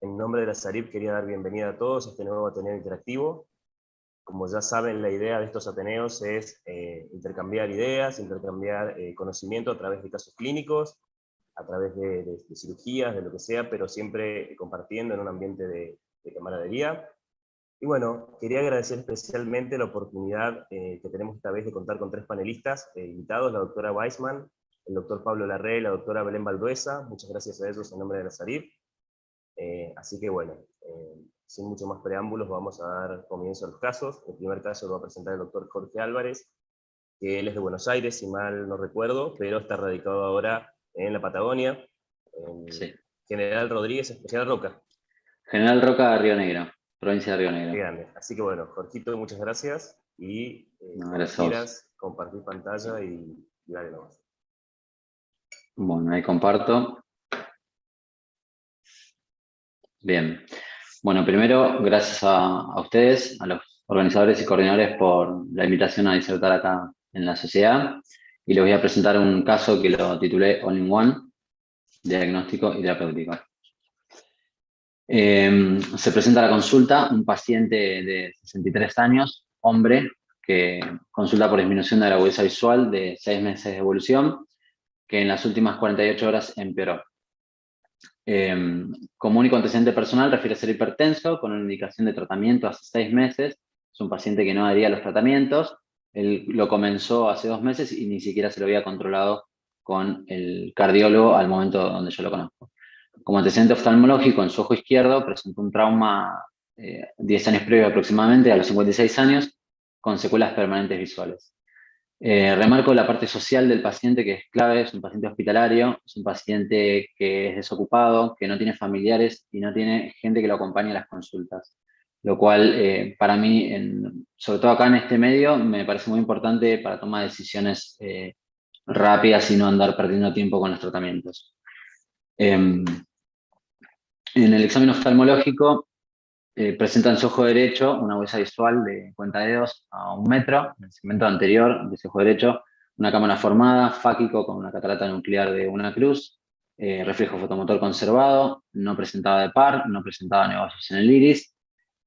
En nombre de la SARIP quería dar bienvenida a todos a este nuevo Ateneo Interactivo. Como ya saben, la idea de estos Ateneos es intercambiar ideas, intercambiar conocimiento a través de casos clínicos, a través de cirugías, de lo que sea, pero siempre compartiendo en un ambiente de camaradería. Y bueno, quería agradecer especialmente la oportunidad que tenemos esta vez de contar con tres panelistas invitados, la doctora Weissman, el doctor Pablo Larrey y la doctora Belén Balduesa. Muchas gracias a ellos en nombre de la SARIP. Así que bueno, sin mucho más preámbulos, vamos a dar comienzo a los casos. El primer caso lo va a presentar el doctor Jorge Álvarez, que él es de Buenos Aires, si mal no recuerdo, pero está radicado ahora en la Patagonia, en Sí. General Rodríguez, Especial Roca. General Roca de Río Negro, provincia de Río Qué Negro. grande. Así que bueno, Jorgito, muchas gracias, y No, cuando gracias a vos. quieras, compartir pantalla y dale nomás. Bueno, ahí comparto. Bien. Bueno, primero, gracias a ustedes, a los organizadores y coordinadores por la invitación a disertar acá en la sociedad. Y les voy a presentar un caso que lo titulé All in One, diagnóstico y terapéutico. Se presenta a la consulta un paciente de 63 años, hombre, que consulta por disminución de la agudeza visual de 6 meses de evolución, que en las últimas 48 horas empeoró. Como único antecedente personal refiere a ser hipertenso, con una indicación de tratamiento hace 6 meses. Es un paciente que no adhería a los tratamientos. Él lo comenzó hace 2 meses y ni siquiera se lo había controlado con el cardiólogo al momento donde yo lo conozco. Como antecedente oftalmológico, en su ojo izquierdo presentó un trauma 10 años previo aproximadamente, a los 56 años, con secuelas permanentes visuales. Remarco la parte social del paciente, que es clave. Es un paciente hospitalario, es un paciente que es desocupado, que no tiene familiares y no tiene gente que lo acompañe a las consultas. Lo cual, para mí, sobre todo acá en este medio, me parece muy importante para tomar decisiones rápidas y no andar perdiendo tiempo con los tratamientos. En el examen oftalmológico, presenta en su ojo derecho una agudeza visual de cuentadedos a 1 metro, en el segmento anterior de ese ojo derecho, una cámara formada, fáquico con una catarata nuclear de una cruz, reflejo fotomotor conservado, no presentaba de par, no presentaba negocios en el iris,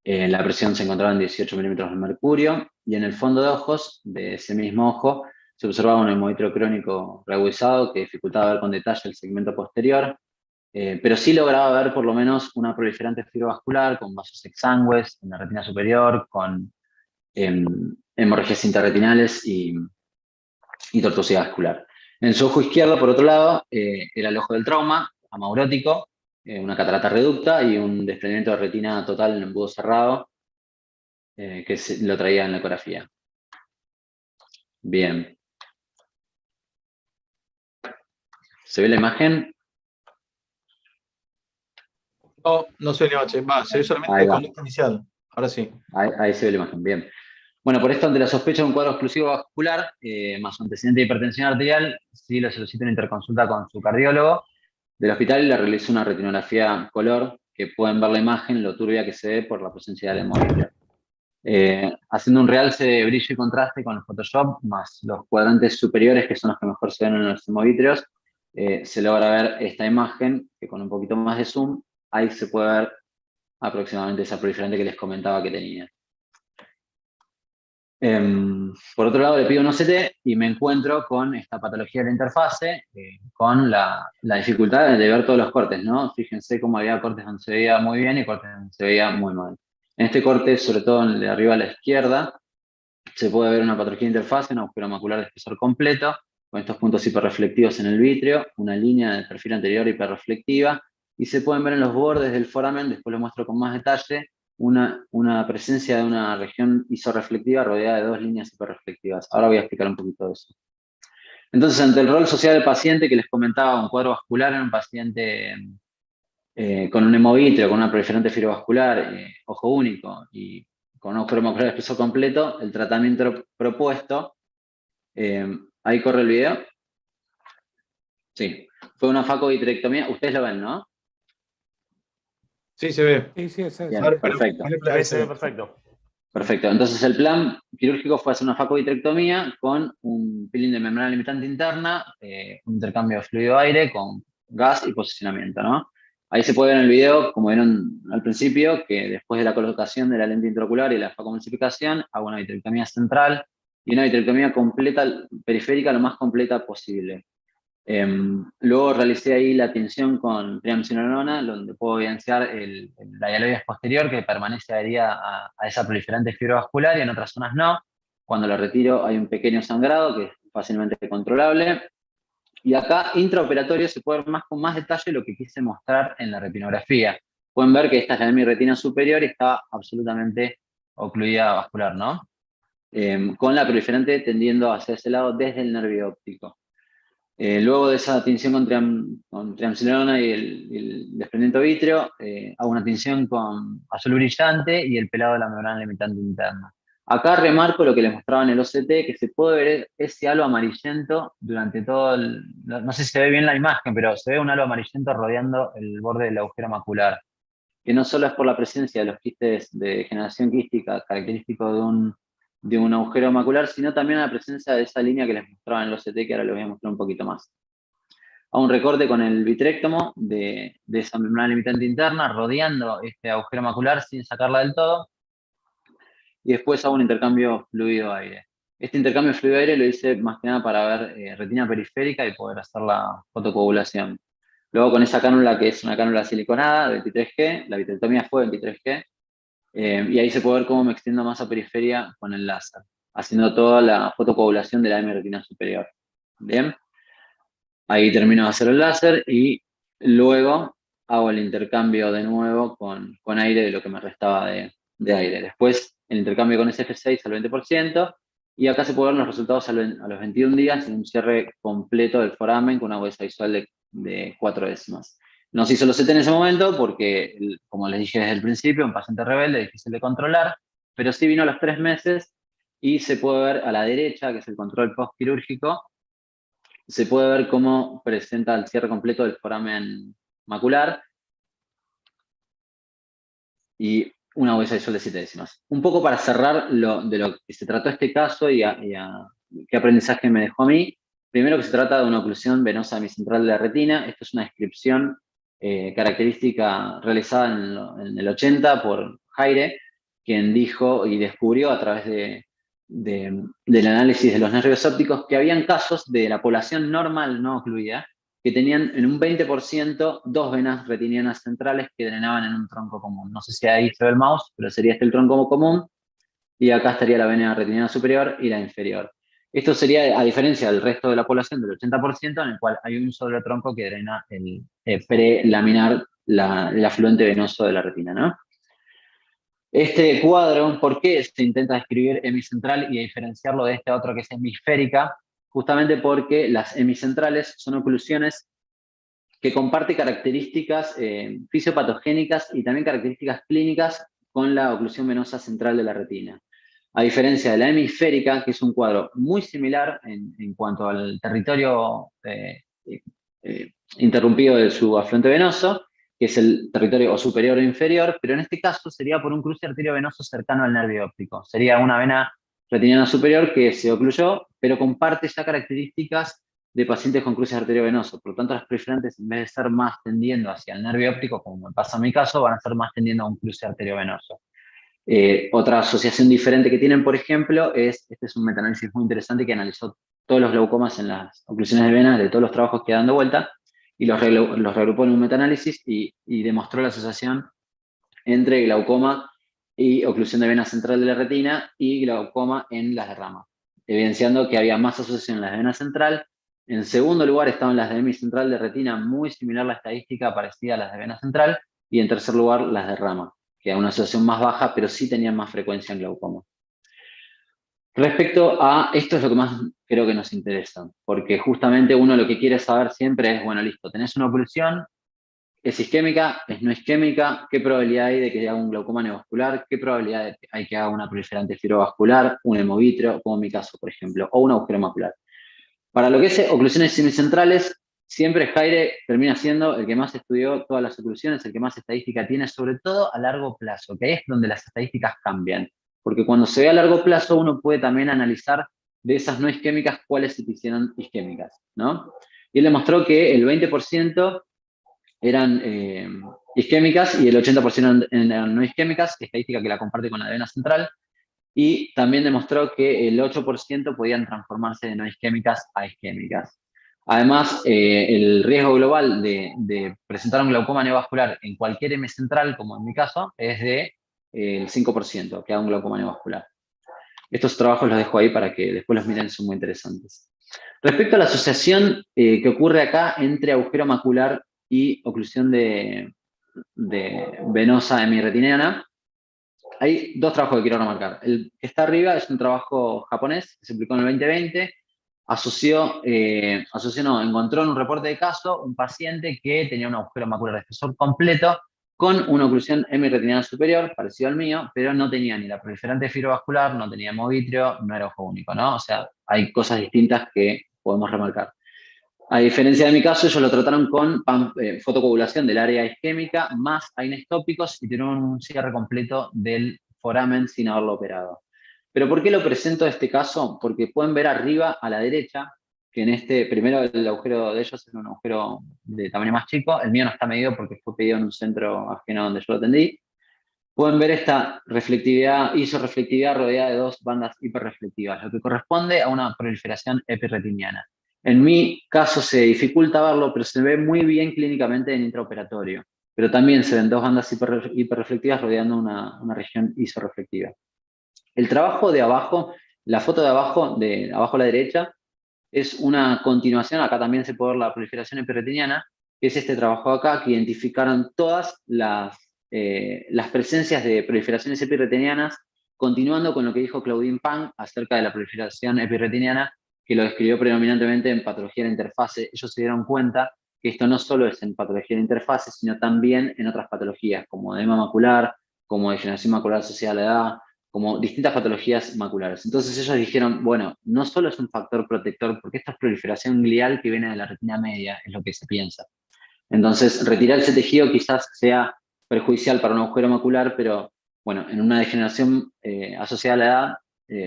la presión se encontraba en 18 milímetros de mercurio, y en el fondo de ojos de ese mismo ojo se observaba un hemovitrio crónico reagudizado que dificultaba ver con detalle el segmento posterior. Pero sí lograba ver por lo menos una proliferante fibrovascular con vasos exangües en la retina superior, con hemorragias interretinales y tortuosidad vascular. En su ojo izquierdo, por otro lado, era el ojo del trauma, amaurótico, una catarata reducta y un desprendimiento de retina total en embudo cerrado, que lo traía en la ecografía. Bien. ¿Se ve la imagen? No, no se ve la imagen, se ve solamente Ahí la va. conducta inicial. Ahora sí. Ahí se ve la imagen, bien. Bueno, por esto, ante la sospecha de un cuadro exclusivo vascular, más su antecedente de hipertensión arterial, sí le solicita una interconsulta con su cardiólogo del hospital y le realiza una retinografía color, que pueden ver la imagen, lo turbia que se ve por la presencia del hemorragia. Haciendo un realce de brillo y contraste con el Photoshop, más los cuadrantes superiores, que son los que mejor se ven en los hemovitrios, se logra ver esta imagen, que con un poquito más de zoom, ahí se puede ver aproximadamente esa proliferante que les comentaba que tenía. Por otro lado, le pido un OCT y me encuentro con esta patología de la interfase, con la dificultad de ver todos los cortes, ¿no? Fíjense cómo había cortes donde se veía muy bien y cortes donde se veía muy mal. En este corte, sobre todo en el de arriba a la izquierda, se puede ver una patología de interfase, un agujero macular de espesor completo, con estos puntos hiperreflectivos en el vitrio, una línea de perfil anterior hiperreflectiva, y se pueden ver en los bordes del foramen, después lo muestro con más detalle, una presencia de una región isorreflectiva rodeada de 2 líneas hiperreflectivas. Ahora voy a explicar un poquito de eso. Entonces, ante el rol social del paciente, que les comentaba, un cuadro vascular en un paciente con un hemovitrio, con una proliferante fibrovascular, ojo único, y con un agujero macular de espesor completo, el tratamiento propuesto, ahí corre el video. Sí, fue una facovitrectomía. Ustedes lo ven, ¿no? Sí, se ve. Sí, sí, sí. Bien, Ahora, perfecto. Se ve perfecto. Perfecto. Entonces el plan quirúrgico fue hacer una facovitrectomía con un peeling de membrana limitante interna, un intercambio de fluido-aire con gas y posicionamiento, ¿no? Ahí se puede ver en el video, como vieron al principio, que después de la colocación de la lente intraocular y la facomulsificación, hago una vitrectomía central y una vitrectomía completa, periférica, lo más completa posible. Luego realicé ahí la tinción con triamcinolona, donde puedo evidenciar la hialoides posterior, que permanece adherida a esa proliferante fibra vascular, y en otras zonas no. Cuando lo retiro hay un pequeño sangrado que es fácilmente controlable. Y acá, intraoperatorio, se puede ver más con más detalle lo que quise mostrar en la retinografía. Pueden ver que esta es la de mi retina superior y está absolutamente ocluida vascular, ¿no? Con la proliferante tendiendo hacia ese lado desde el nervio óptico. Luego de esa tinción con triamcinolona y el desprendimiento vítreo, hago una tinción con azul brillante y el pelado de la membrana limitante interna. Acá remarco lo que les mostraba en el OCT, que se puede ver ese halo amarillento durante todo no sé si se ve bien la imagen, pero se ve un halo amarillento rodeando el borde del agujero macular, que no solo es por la presencia de los quistes de degeneración quística característico de un agujero macular, sino también la presencia de esa línea que les mostraba en el OCT, que ahora les voy a mostrar un poquito más. Hago un recorte con el vitrectomo de esa membrana limitante interna, rodeando este agujero macular sin sacarla del todo, y después hago un intercambio fluido-aire. Este intercambio fluido-aire lo hice más que nada para ver retina periférica y poder hacer la fotocoagulación. Luego con esa cánula, que es una cánula siliconada de 23G, la vitrectomía fue 23G, y ahí se puede ver cómo me extiendo más a periferia con el láser, haciendo toda la fotocoagulación de la M-retina superior. Bien, ahí termino de hacer el láser y luego hago el intercambio de nuevo con aire de lo que me restaba de aire. Después el intercambio con SF6 al 20%, y acá se pueden ver los resultados a los 21 días en un cierre completo del foramen con una agudeza visual de 4 décimas. No se hizo los CT en ese momento porque, como les dije desde el principio, un paciente rebelde, difícil de controlar, pero sí vino a los 3 meses y se puede ver a la derecha, que es el control postquirúrgico, se puede ver cómo presenta el cierre completo del foramen macular y una agudeza visual de 7 décimas. Un poco para cerrar de lo que se trató este caso y qué aprendizaje me dejó a mí. Primero, que se trata de una oclusión venosa hemicentral de la retina. Esto es una descripción característica realizada en el 80 por Jaire, quien dijo y descubrió a través del análisis de los nervios ópticos que habían casos de la población normal no ocluida que tenían en un 20% dos venas retinianas centrales que drenaban en un tronco común. No sé si ahí se ve el mouse, pero sería este el tronco común, y acá estaría la vena retiniana superior y la inferior. Esto sería, a diferencia del resto de la población, del 80%, en el cual hay un solo tronco que drena el prelaminar, el afluente venoso de la retina, ¿no? Este cuadro, ¿por qué se intenta describir hemicentral y diferenciarlo de este otro que es hemisférica? Justamente porque las hemicentrales son oclusiones que comparten características fisiopatogénicas y también características clínicas con la oclusión venosa central de la retina. A diferencia de la hemisférica, que es un cuadro muy similar en cuanto al territorio interrumpido de su afluente venoso, que es el territorio o superior o inferior, pero en este caso sería por un cruce arteriovenoso cercano al nervio óptico. Sería una vena retiniana superior que se ocluyó, pero comparte ya características de pacientes con cruces arteriovenosos. Por lo tanto, las proliferantes, en vez de ser más tendiendo hacia el nervio óptico, como me pasa en mi caso, van a ser más tendiendo a un cruce arteriovenoso. Otra asociación diferente que tienen, por ejemplo, este es un metaanálisis muy interesante que analizó todos los glaucomas en las oclusiones de venas de todos los trabajos que dan de vuelta, y los reagrupó en un metaanálisis y demostró la asociación entre glaucoma y oclusión de vena central de la retina y glaucoma en las de rama, evidenciando que había más asociación en las de vena central. En segundo lugar estaban las de hemicentral de retina, muy similar la estadística, parecida a las de vena central, y en tercer lugar las de rama, que era una asociación más baja, pero sí tenían más frecuencia en glaucoma. Respecto a esto es lo que más creo que nos interesa, porque justamente uno lo que quiere saber siempre es, bueno, listo, tenés una oclusión, ¿es isquémica? ¿Es no isquémica? ¿Qué probabilidad hay de que haga un glaucoma neovascular? ¿Qué probabilidad hay que haga una proliferante fibrovascular, un hemovitreo, como en mi caso, por ejemplo, o un agujero macular? Para lo que es oclusiones semicentrales, siempre Jaire termina siendo el que más estudió todas las oclusiones, el que más estadística tiene, sobre todo a largo plazo, que ahí es donde las estadísticas cambian. Porque cuando se ve a largo plazo, uno puede también analizar de esas no isquémicas cuáles se te hicieron isquémicas, ¿no? Y él demostró que el 20% eran isquémicas y el 80% eran no isquémicas, estadística que la comparte con la de vena central, y también demostró que el 8% podían transformarse de no isquémicas a isquémicas. Además, el riesgo global de presentar un glaucoma neovascular en cualquier M central, como en mi caso, es de el 5%, que da un glaucoma neovascular. Estos trabajos los dejo ahí para que después los miren, son muy interesantes. Respecto a la asociación que ocurre acá entre agujero macular y oclusión de venosa hemirretiniana, hay dos trabajos que quiero remarcar. El que está arriba es un trabajo japonés que se publicó en el 2020. Encontró en un reporte de caso un paciente que tenía un agujero macular espesor completo con una oclusión hemirretiniana superior, parecido al mío, pero no tenía ni la proliferante fibrovascular, no tenía hemovitrio, no era ojo único, ¿no? O sea, hay cosas distintas que podemos remarcar. A diferencia de mi caso, ellos lo trataron con fotocoagulación del área isquémica más AINES tópicos y tuvieron un cierre completo del foramen sin haberlo operado. ¿Pero por qué lo presento este caso? Porque pueden ver arriba a la derecha que en este, primero el agujero de ellos es un agujero de tamaño más chico, el mío no está medido porque fue pedido en un centro ajeno donde yo lo atendí. Pueden ver esta reflectividad, isoreflectividad rodeada de dos bandas hiperreflectivas, lo que corresponde a una proliferación epirretiniana. En mi caso se dificulta verlo, pero se ve muy bien clínicamente en intraoperatorio. Pero también se ven dos bandas hiperreflectivas rodeando una región isoreflectiva. El trabajo de abajo, la foto de abajo a la derecha, es una continuación, acá también se puede ver la proliferación epirretiniana, que es este trabajo acá, que identificaron todas las presencias de proliferaciones epirretinianas, continuando con lo que dijo Claudine Pang acerca de la proliferación epirretiniana, que lo describió predominantemente en patología de la interfase. Ellos se dieron cuenta que esto no solo es en patología de la interfase, sino también en otras patologías, como edema macular, como degeneración macular asociada a la edad, como distintas patologías maculares. Entonces ellos dijeron, bueno, no solo es un factor protector, porque esta es proliferación glial que viene de la retina media, es lo que se piensa. Entonces, retirar ese tejido quizás sea perjudicial para un agujero macular, pero bueno, en una degeneración asociada a la edad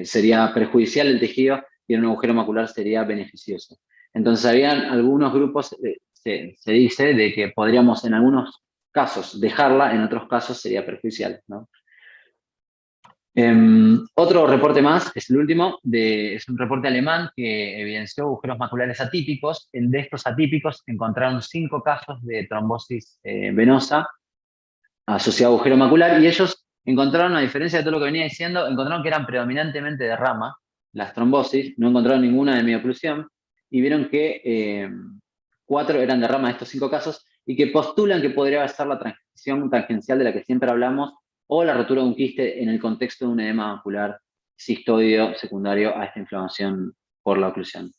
sería perjudicial el tejido y en un agujero macular sería beneficioso. Entonces, habían algunos grupos, se dice, de que podríamos en algunos casos dejarla, en otros casos sería perjudicial, ¿no? Otro reporte más, es el último, es un reporte alemán que evidenció agujeros maculares atípicos. De estos atípicos encontraron 5 casos de trombosis venosa asociada a agujero macular, y ellos encontraron, a diferencia de todo lo que venía diciendo, encontraron que eran predominantemente de rama, las trombosis, no encontraron ninguna de mioclusión, y vieron que 4 eran de rama de estos 5 casos, y que postulan que podría ser la transición tangencial de la que siempre hablamos, o la rotura de un quiste en el contexto de un edema macular cistoideo secundario a esta inflamación por la oclusión.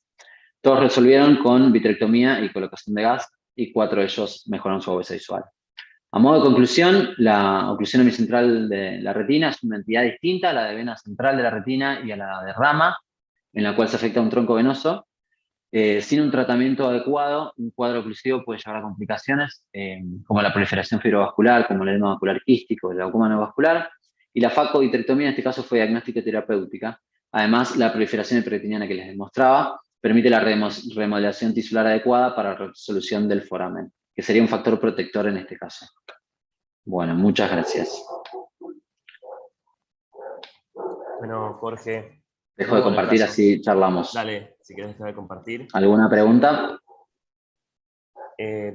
Todos resolvieron con vitrectomía y colocación de gas, y 4 de ellos mejoraron su agudeza visual. A modo de conclusión, la oclusión hemicentral de la retina es una entidad distinta a la de vena central de la retina y a la de rama, en la cual se afecta un tronco venoso. Sin un tratamiento adecuado, un cuadro oclusivo puede llevar a complicaciones como la proliferación fibrovascular, como el edema macular quístico, el glaucoma neovascular, y la facovitrectomía en este caso fue diagnóstica y terapéutica. Además, la proliferación epirretiniana que les demostraba permite la remodelación tisular adecuada para la resolución del foramen, que sería un factor protector en este caso. Bueno, muchas gracias. Bueno, Jorge. Dejo de compartir, así charlamos. Dale, si querés dejar de compartir. ¿Alguna pregunta?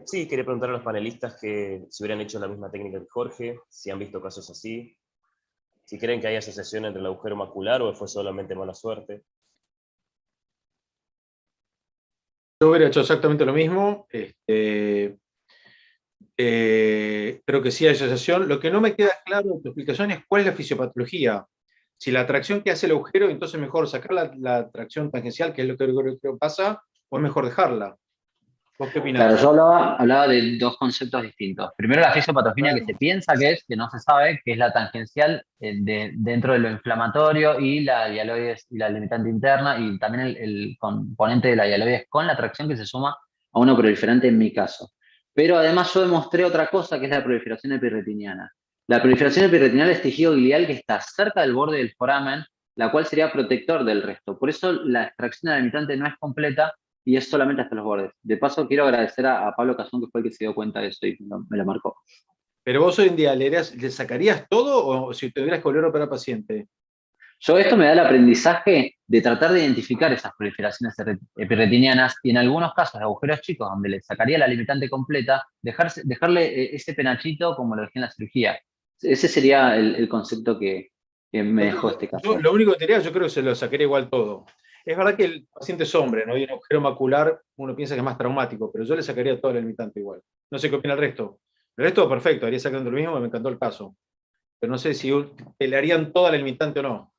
Sí, quería preguntar a los panelistas que si hubieran hecho la misma técnica que Jorge, si han visto casos así, si creen que hay asociación entre el agujero macular o fue solamente mala suerte. Yo hubiera hecho exactamente lo mismo. Creo que sí hay asociación. Lo que no me queda claro en tu explicación es cuál es la fisiopatología. Si la tracción que hace el agujero, entonces mejor sacar la tracción tangencial, que es lo que creo que pasa, o es mejor dejarla. ¿Vos qué opinás? Claro, yo hablaba de dos conceptos distintos. Primero, la fisiopatogenia que se piensa que no se sabe, que es la tangencial dentro de lo inflamatorio, y la hialoides y la limitante interna, y también el componente de la hialoides con la tracción que se suma a una proliferante en mi caso. Pero además yo demostré otra cosa, que es la proliferación epirretiniana. La proliferación epirretiniana es tejido glial que está cerca del borde del foramen, la cual sería protector del resto. Por eso la extracción de la limitante no es completa, y es solamente hasta los bordes. De paso, quiero agradecer a Pablo Cazón, que fue el que se dio cuenta de eso y me lo marcó. Pero vos hoy en día, ¿le sacarías todo o si tuvieras que volver a operar paciente? Yo esto me da el aprendizaje de tratar de identificar esas proliferaciones epirretinianas y en algunos casos de agujeros chicos donde le sacaría la limitante completa, dejarle ese penachito como lo dejé en la cirugía. Ese sería el concepto que me dejó este caso. Lo único que te diría, yo creo que se lo sacaría igual todo. Es verdad que el paciente es hombre, ¿no? Y un agujero macular uno piensa que es más traumático, pero yo le sacaría todo el limitante igual. No sé qué opina el resto. El resto, perfecto, haría exactamente lo mismo, me encantó el caso. Pero no sé si pelearían toda la limitante o no.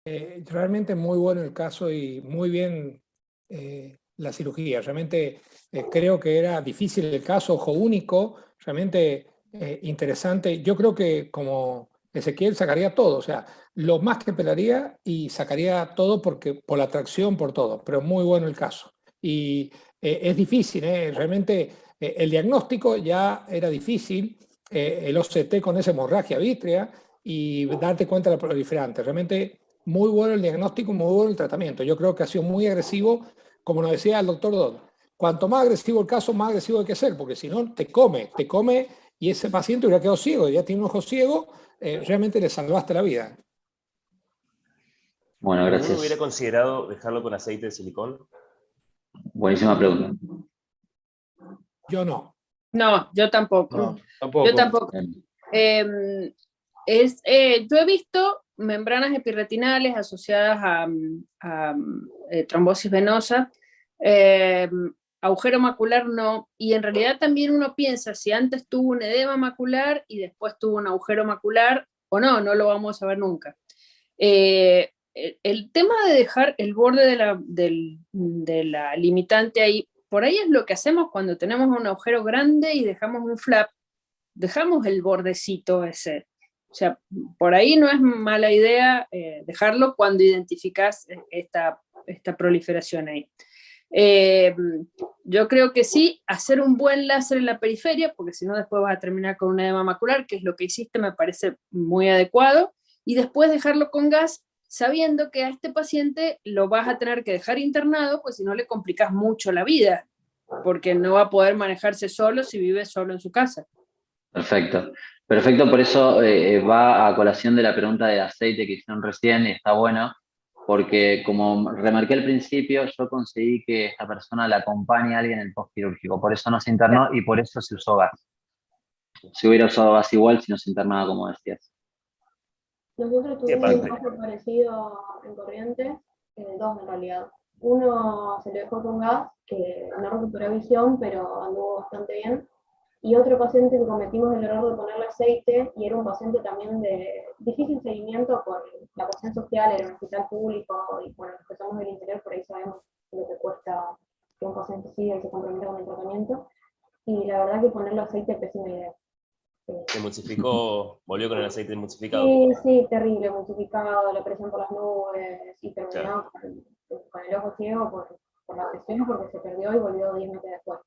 Realmente muy bueno el caso y muy bien la cirugía. Realmente creo que era difícil el caso, ojo único, realmente interesante. Yo creo que como Ezequiel sacaría todo, o sea, lo más que pelaría y sacaría todo porque, por la atracción, por todo, pero muy bueno el caso. Y es difícil, realmente el diagnóstico ya era difícil, el OCT con esa hemorragia vítrea y darte cuenta de la proliferante. Realmente muy bueno el diagnóstico, muy bueno el tratamiento. Yo creo que ha sido muy agresivo, como nos decía el doctor Don. Cuanto más agresivo el caso, más agresivo hay que ser, porque si no, te come y ese paciente hubiera quedado ciego, ya tiene un ojo ciego, realmente le salvaste la vida. Bueno, ¿Alguno gracias. hubiera considerado dejarlo con aceite de silicón? Buenísima pregunta. Yo no. No, yo tampoco. No, tampoco. Yo tampoco. Yo he visto membranas epirretinales asociadas a trombosis venosa, agujero macular no, y en realidad también uno piensa si antes tuvo un edema macular y después tuvo un agujero macular o no, no lo vamos a ver nunca. El tema de dejar el borde de la limitante ahí, por ahí es lo que hacemos cuando tenemos un agujero grande y dejamos un flap, dejamos el bordecito ese. O sea, por ahí no es mala idea dejarlo cuando identificas esta proliferación ahí. Yo creo que sí, hacer un buen láser en la periferia, porque si no después vas a terminar con un edema macular, que es lo que hiciste, me parece muy adecuado, y después dejarlo con gas, sabiendo que a este paciente lo vas a tener que dejar internado, pues si no le complicas mucho la vida, porque no va a poder manejarse solo si vive solo en su casa. Perfecto. Perfecto, por eso va a colación de la pregunta de aceite que hicieron recién y está bueno, porque como remarqué al principio, yo conseguí que esta persona la acompañe a alguien en el postquirúrgico, por eso no se internó y por eso se usó gas. Si hubiera usado gas igual, si no se internaba, como decías. Nosotros tuvimos un caso parecido en Corrientes, dos en realidad. Uno se le dejó con gas, que no recuperó visión, pero anduvo bastante bien. Y otro paciente que cometimos el error de ponerle aceite, y era un paciente también de difícil seguimiento por la cuestión social, era un hospital público, y bueno, los que somos del interior por ahí sabemos lo que cuesta que un paciente siga y se comprometa con el tratamiento. Y la verdad que ponerle aceite es pésima idea. Se emulsificó, volvió con el aceite emulsificado. Sí, sí, terrible, emulsificado, la presión por las nubes, y terminó con el ojo ciego por la presión, porque se perdió y volvió 10 meses después.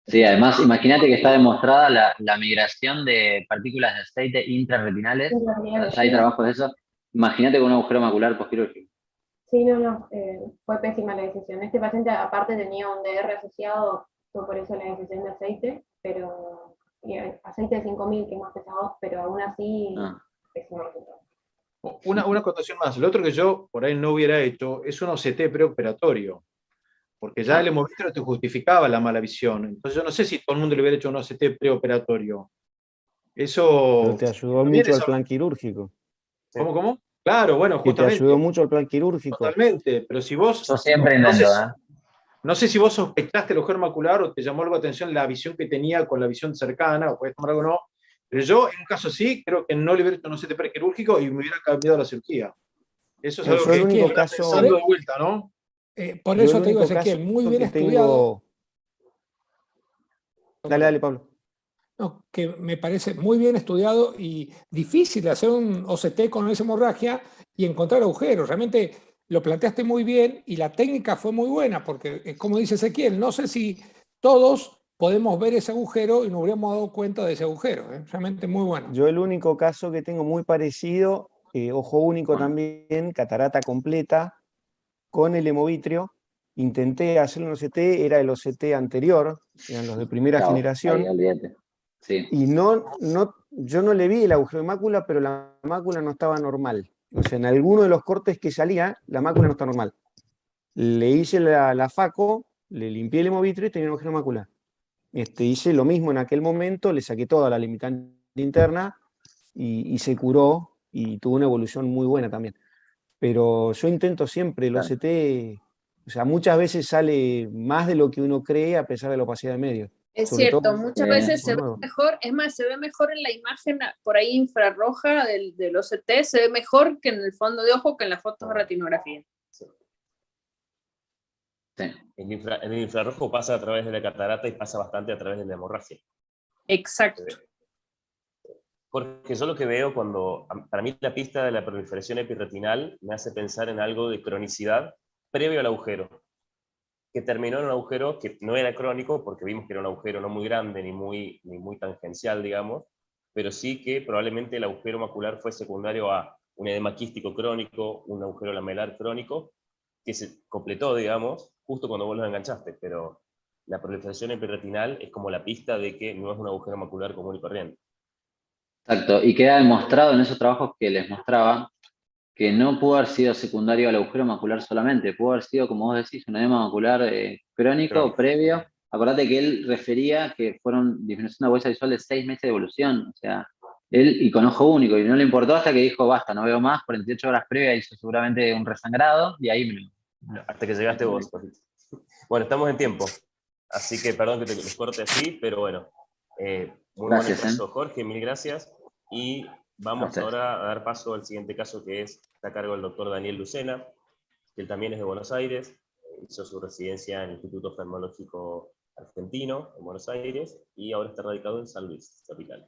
Sí, además, imagínate que está demostrada la migración de partículas de aceite intrarretinales. Ya hay trabajos de eso. Imagínate con un agujero macular postquirúrgico. Sí, no, fue pésima la decisión. Este paciente aparte tenía un DR asociado, fue por eso la decisión de aceite, pero aceite de 5000 que es más pesado, pero aún así pésima decisión. Una acotación más. Lo otro que yo por ahí no hubiera hecho es un OCT preoperatorio, porque ya el hemovítero te justificaba la mala visión. Entonces yo no sé si todo el mundo le hubiera hecho un OCT preoperatorio. Eso... Pero te ayudó mucho al plan quirúrgico. ¿Cómo? Claro, bueno, Que justamente. te ayudó mucho al plan quirúrgico. Totalmente, pero si vos... Yo siempre intento, No sé si vos sospechaste el agujero macular o te llamó algo la atención la visión que tenía con la visión cercana, o puedes tomar algo o no, pero yo en un caso así creo que no le hubiera hecho un OCT prequirúrgico y me hubiera cambiado la cirugía. Eso es algo Yo el que único está caso... pensando de vuelta, ¿no? Por eso te digo, Ezequiel, muy bien estudiado. Dale, Pablo. No, que me parece muy bien estudiado y difícil hacer un OCT con esa hemorragia y encontrar agujeros. Realmente lo planteaste muy bien y la técnica fue muy buena, porque como dice Ezequiel, no sé si todos podemos ver ese agujero y nos hubiéramos dado cuenta de ese agujero. Realmente muy bueno. Yo el único caso que tengo muy parecido, ojo único también, catarata completa, con el hemovitrio, intenté hacerlo en OCT, era el OCT anterior, eran los de primera Chao, generación, ahí, olvídate. Sí. y yo no le vi el agujero de mácula, pero la mácula no estaba normal. O sea, en alguno de los cortes que salía, la mácula no está normal. Le hice la FACO, le limpié el hemovitrio y tenía un agujero de mácula. Hice lo mismo en aquel momento, le saqué toda la limitante interna y se curó y tuvo una evolución muy buena también. Pero yo intento siempre, el Claro. OCT, o sea, muchas veces sale más de lo que uno cree a pesar de la opacidad del medio. Es Sobre cierto, todo muchas veces se ve nuevo. mejor, es más, se ve mejor en la imagen por ahí infrarroja del OCT, se ve mejor que en el fondo de ojo que en las fotos de retinografía. Sí. El infrarrojo pasa a través de la catarata y pasa bastante a través de la hemorragia. Exacto. Porque yo lo que veo para mí la pista de la proliferación epirretinal me hace pensar en algo de cronicidad previo al agujero, que terminó en un agujero que no era crónico, porque vimos que era un agujero no muy grande ni muy tangencial, digamos, pero sí que probablemente el agujero macular fue secundario a un edema quístico crónico, un agujero lamelar crónico, que se completó, digamos, justo cuando vos los enganchaste, pero la proliferación epirretinal es como la pista de que no es un agujero macular común y corriente. Exacto, y queda demostrado en esos trabajos que les mostraba que no pudo haber sido secundario al agujero macular solamente, pudo haber sido, como vos decís, un edema macular crónico previo. Acordate que él refería que fueron disminución de huella visual de 6 meses de evolución, o sea, él y con ojo único, y no le importó hasta que dijo, basta, no veo más, 48 horas previas hizo seguramente un resangrado, y ahí hasta que llegaste vos. Bueno, estamos en tiempo, así que perdón que te los corte así, pero bueno, muy Gracias, buen caso, Jorge, mil gracias, y vamos ahora a dar paso al siguiente caso, que está a cargo del doctor Daniel Lucena, que él también es de Buenos Aires, hizo su residencia en el Instituto Oftalmológico Argentino, en Buenos Aires, y ahora está radicado en San Luis, capital.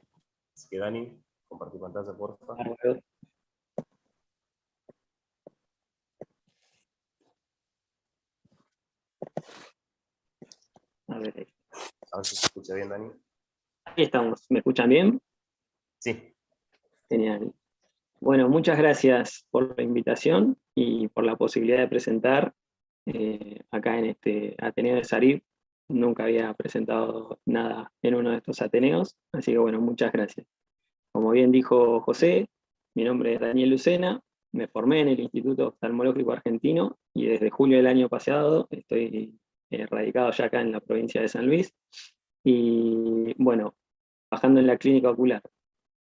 Así que Dani, compartí pantalla, por favor. A ver si se escucha bien, Dani. Ahí estamos, ¿me escuchan bien? Sí. Genial. Bueno, muchas gracias por la invitación y por la posibilidad de presentar acá en este Ateneo de Sarif. Nunca había presentado nada en uno de estos Ateneos, así que bueno, muchas gracias. Como bien dijo José, mi nombre es Daniel Lucena, me formé en el Instituto Oftalmológico Argentino y desde julio del año pasado estoy radicado ya acá en la provincia de San Luis y bueno, trabajando en la clínica ocular.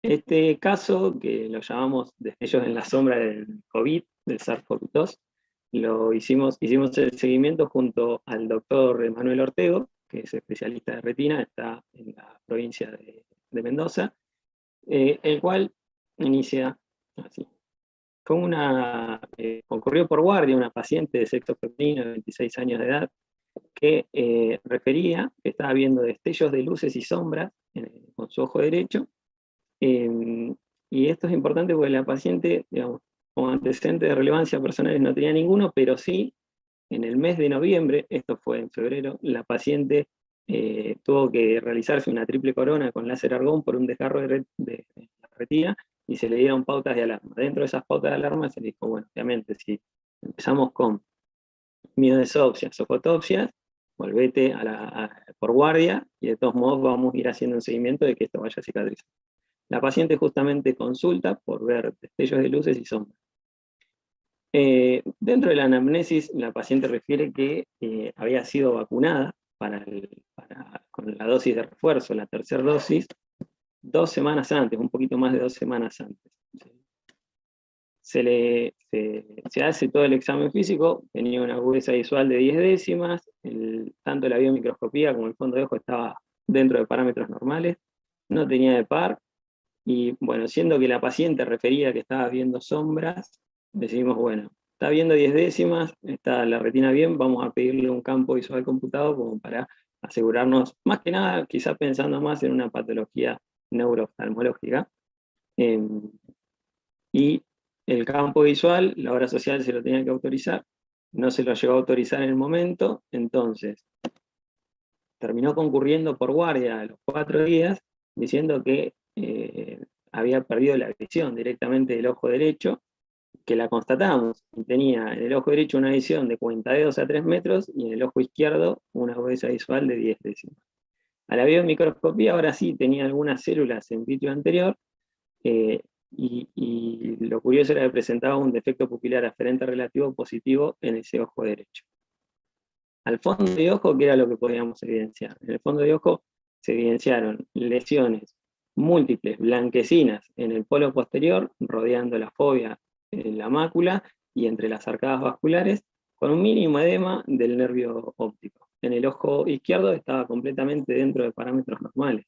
Este caso, que lo llamamos destellos en la sombra del COVID, del SARS-CoV-2, hicimos el seguimiento junto al doctor Manuel Ortego, que es especialista de retina, está en la provincia de Mendoza, el cual inicia así. Ocurrió por guardia una paciente de sexo femenino de 26 años de edad, que refería que estaba viendo destellos de luces y sombras con su ojo derecho. Y esto es importante porque la paciente, digamos, como antecedente de relevancia personales no tenía ninguno, pero sí, en el mes de noviembre, esto fue en febrero, la paciente tuvo que realizarse una triple corona con láser argón por un desgarro de la retina y se le dieron pautas de alarma. Dentro de esas pautas de alarma se le dijo, bueno, obviamente, si empezamos con mioesopsias o fotopsias, volvete por guardia y de todos modos vamos a ir haciendo un seguimiento de que esto vaya cicatrizando. La paciente justamente consulta por ver destellos de luces y sombras. Dentro de la anamnesis, la paciente refiere que había sido vacunada con la dosis de refuerzo, la tercera dosis, 2 semanas antes, un poquito más de 2 semanas antes. Se hace todo el examen físico, tenía una agudeza visual de 10 décimas, tanto la biomicroscopía como el fondo de ojo estaba dentro de parámetros normales, no tenía de par, y bueno, siendo que la paciente refería que estaba viendo sombras, decidimos, bueno, está viendo 10 décimas, está la retina bien, vamos a pedirle un campo visual computado como para asegurarnos, más que nada, quizás pensando más en una patología neurooftalmológica. Y el campo visual, la obra social se lo tenía que autorizar, no se lo llegó a autorizar en el momento, entonces terminó concurriendo por guardia a los 4 días, diciendo que había perdido la visión directamente del ojo derecho, que la constatamos. Tenía en el ojo derecho una visión de cuentadedos a 3 metros y en el ojo izquierdo una agudeza visual de 10 décimas. A la biomicroscopía ahora sí tenía algunas células en vitrio anterior, y lo curioso era que presentaba un defecto pupilar aferente relativo positivo en ese ojo derecho. Al fondo de ojo, ¿qué era lo que podíamos evidenciar? En el fondo de ojo se evidenciaron lesiones múltiples, blanquecinas, en el polo posterior, rodeando la fovea en la mácula y entre las arcadas vasculares, con un mínimo edema del nervio óptico. En el ojo izquierdo estaba completamente dentro de parámetros normales.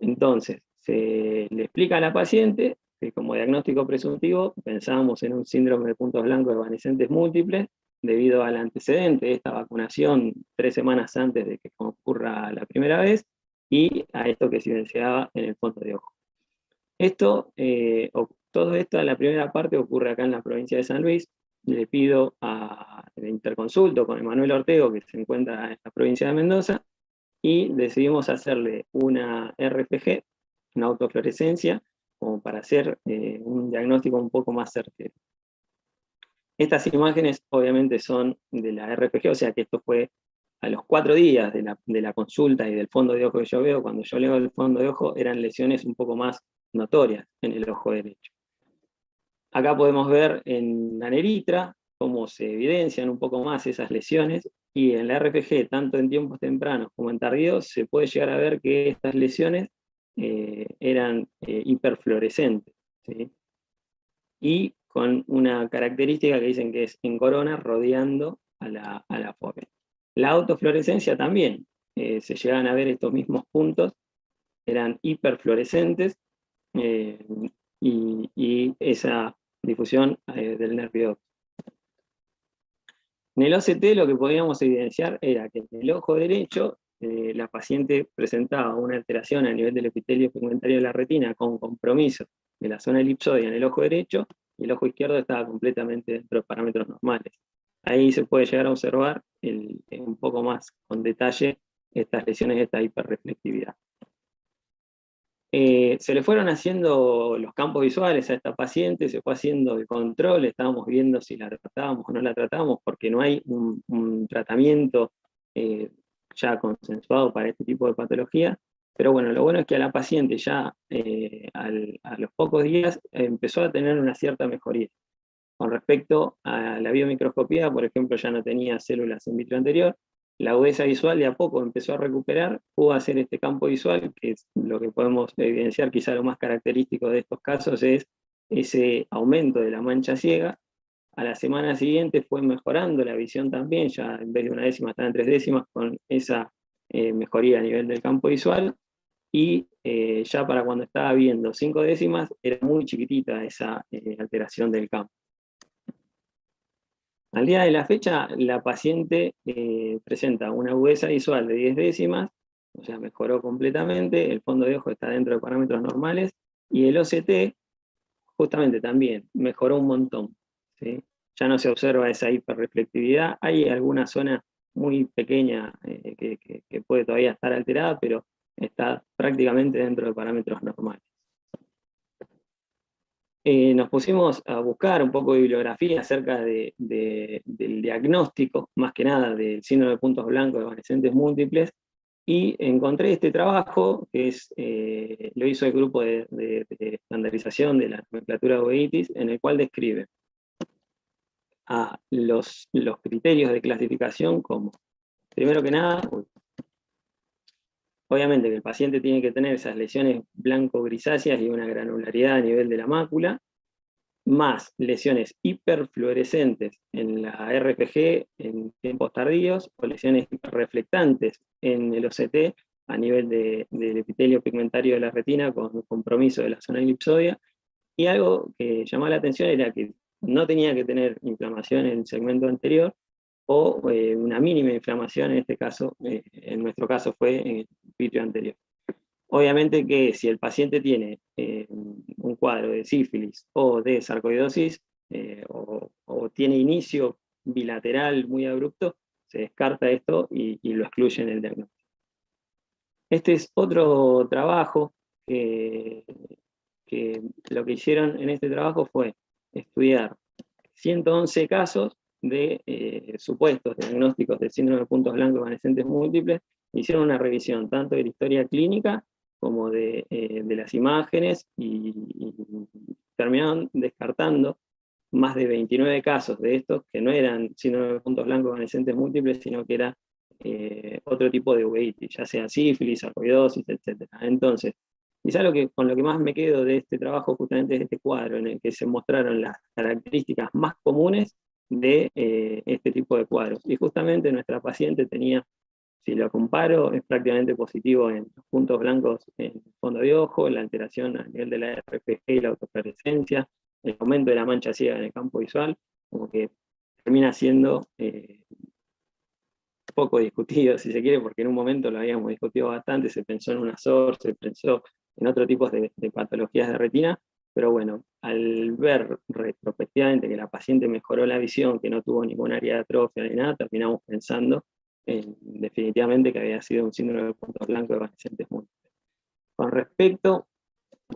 Entonces, se le explica a la paciente que como diagnóstico presuntivo pensábamos en un síndrome de puntos blancos evanescentes múltiples, debido al antecedente de esta vacunación 3 semanas antes de que ocurra la primera vez, y a esto que se evidenciaba en el fondo de ojo. Todo esto en la primera parte ocurre acá en la provincia de San Luis. Le pido a interconsulto con Emanuel Ortego, que se encuentra en la provincia de Mendoza, y decidimos hacerle una RFG, una autofluorescencia, como para hacer un diagnóstico un poco más certero. Estas imágenes obviamente son de la RFG, o sea que esto fue a los 4 días de la consulta y del fondo de ojo que yo veo. Cuando yo leo el fondo de ojo eran lesiones un poco más notorias en el ojo derecho. Acá podemos ver en la negrita cómo se evidencian un poco más esas lesiones, y en la RFG, tanto en tiempos tempranos como en tardíos, se puede llegar a ver que estas lesiones eran hiperfluorescentes, ¿sí? Y con una característica que dicen que es en corona rodeando a la fovea. La autofluorescencia también, se llegan a ver estos mismos puntos, eran hiperfluorescentes, y esa difusión del nervio óptico. En el OCT lo que podíamos evidenciar era que en el ojo derecho la paciente presentaba una alteración a nivel del epitelio pigmentario de la retina con compromiso de la zona elipsoide en el ojo derecho, y el ojo izquierdo estaba completamente dentro de parámetros normales. Ahí se puede llegar a observar un poco más con detalle estas lesiones de esta hiperreflectividad. Se le fueron haciendo los campos visuales a esta paciente, se fue haciendo el control, estábamos viendo si la tratábamos o no la tratábamos, porque no hay un tratamiento ya consensuado para este tipo de patología. Pero bueno, lo bueno es que a la paciente ya a los pocos días empezó a tener una cierta mejoría. Con respecto a la biomicroscopía, por ejemplo, ya no tenía células in vitro anterior, la agudeza visual de a poco empezó a recuperar, pudo hacer este campo visual, que es lo que podemos evidenciar. Quizá lo más característico de estos casos es ese aumento de la mancha ciega. A la semana siguiente fue mejorando la visión también, ya en vez de 1 décima estaba en 3 décimas, con esa mejoría a nivel del campo visual, y ya para cuando estaba viendo 5 décimas era muy chiquitita esa alteración del campo. Al día de la fecha, la paciente presenta una agudeza visual de 10 décimas, o sea, mejoró completamente, el fondo de ojo está dentro de parámetros normales, y el OCT justamente también mejoró un montón, ¿sí? Ya no se observa esa hiperreflectividad, hay alguna zona muy pequeña que puede todavía estar alterada, pero está prácticamente dentro de parámetros normales. Nos pusimos a buscar un poco de bibliografía acerca del diagnóstico, más que nada del síndrome de puntos blancos evanescentes múltiples, y encontré este trabajo, que lo hizo el grupo de estandarización de la nomenclatura de uveitis, en el cual describe los criterios de clasificación como, primero que nada, obviamente que el paciente tiene que tener esas lesiones blanco-grisáceas y una granularidad a nivel de la mácula, más lesiones hiperfluorescentes en la RPG en tiempos tardíos, o lesiones hiperreflectantes en el OCT a nivel del epitelio pigmentario de la retina con compromiso de la zona elipsoidea. Y algo que llamaba la atención era que no tenía que tener inflamación en el segmento anterior, o una mínima inflamación, en este caso, en nuestro caso fue en el vitrio anterior. Obviamente que si el paciente tiene un cuadro de sífilis o de sarcoidosis, o tiene inicio bilateral muy abrupto, se descarta esto y lo excluye en el diagnóstico. Este es otro trabajo que lo que hicieron en este trabajo fue estudiar 111 casos de supuestos diagnósticos de síndrome de puntos blancos evanescentes múltiples. Hicieron una revisión tanto de la historia clínica como de las imágenes y terminaron descartando más de 29 casos de estos que no eran síndrome de puntos blancos evanescentes múltiples, sino que era otro tipo de uveitis, ya sea sífilis, sarcoidosis, etc. Entonces, quizá con lo que más me quedo de este trabajo justamente es este cuadro en el que se mostraron las características más comunes de este tipo de cuadros. Y justamente nuestra paciente tenía, si lo comparo, es prácticamente positivo en los puntos blancos en el fondo de ojo, la alteración a nivel de la RPG y la autofluorescencia, el aumento de la mancha ciega en el campo visual, como que termina siendo poco discutido, si se quiere, porque en un momento lo habíamos discutido bastante, se pensó en una SOR, se pensó en otro tipo de patologías de retina, pero bueno, al ver retrospectivamente que la paciente mejoró la visión, que no tuvo ningún área de atrofia ni nada, terminamos pensando definitivamente que había sido un síndrome de puntos blancos evanescentes múltiples. Con respecto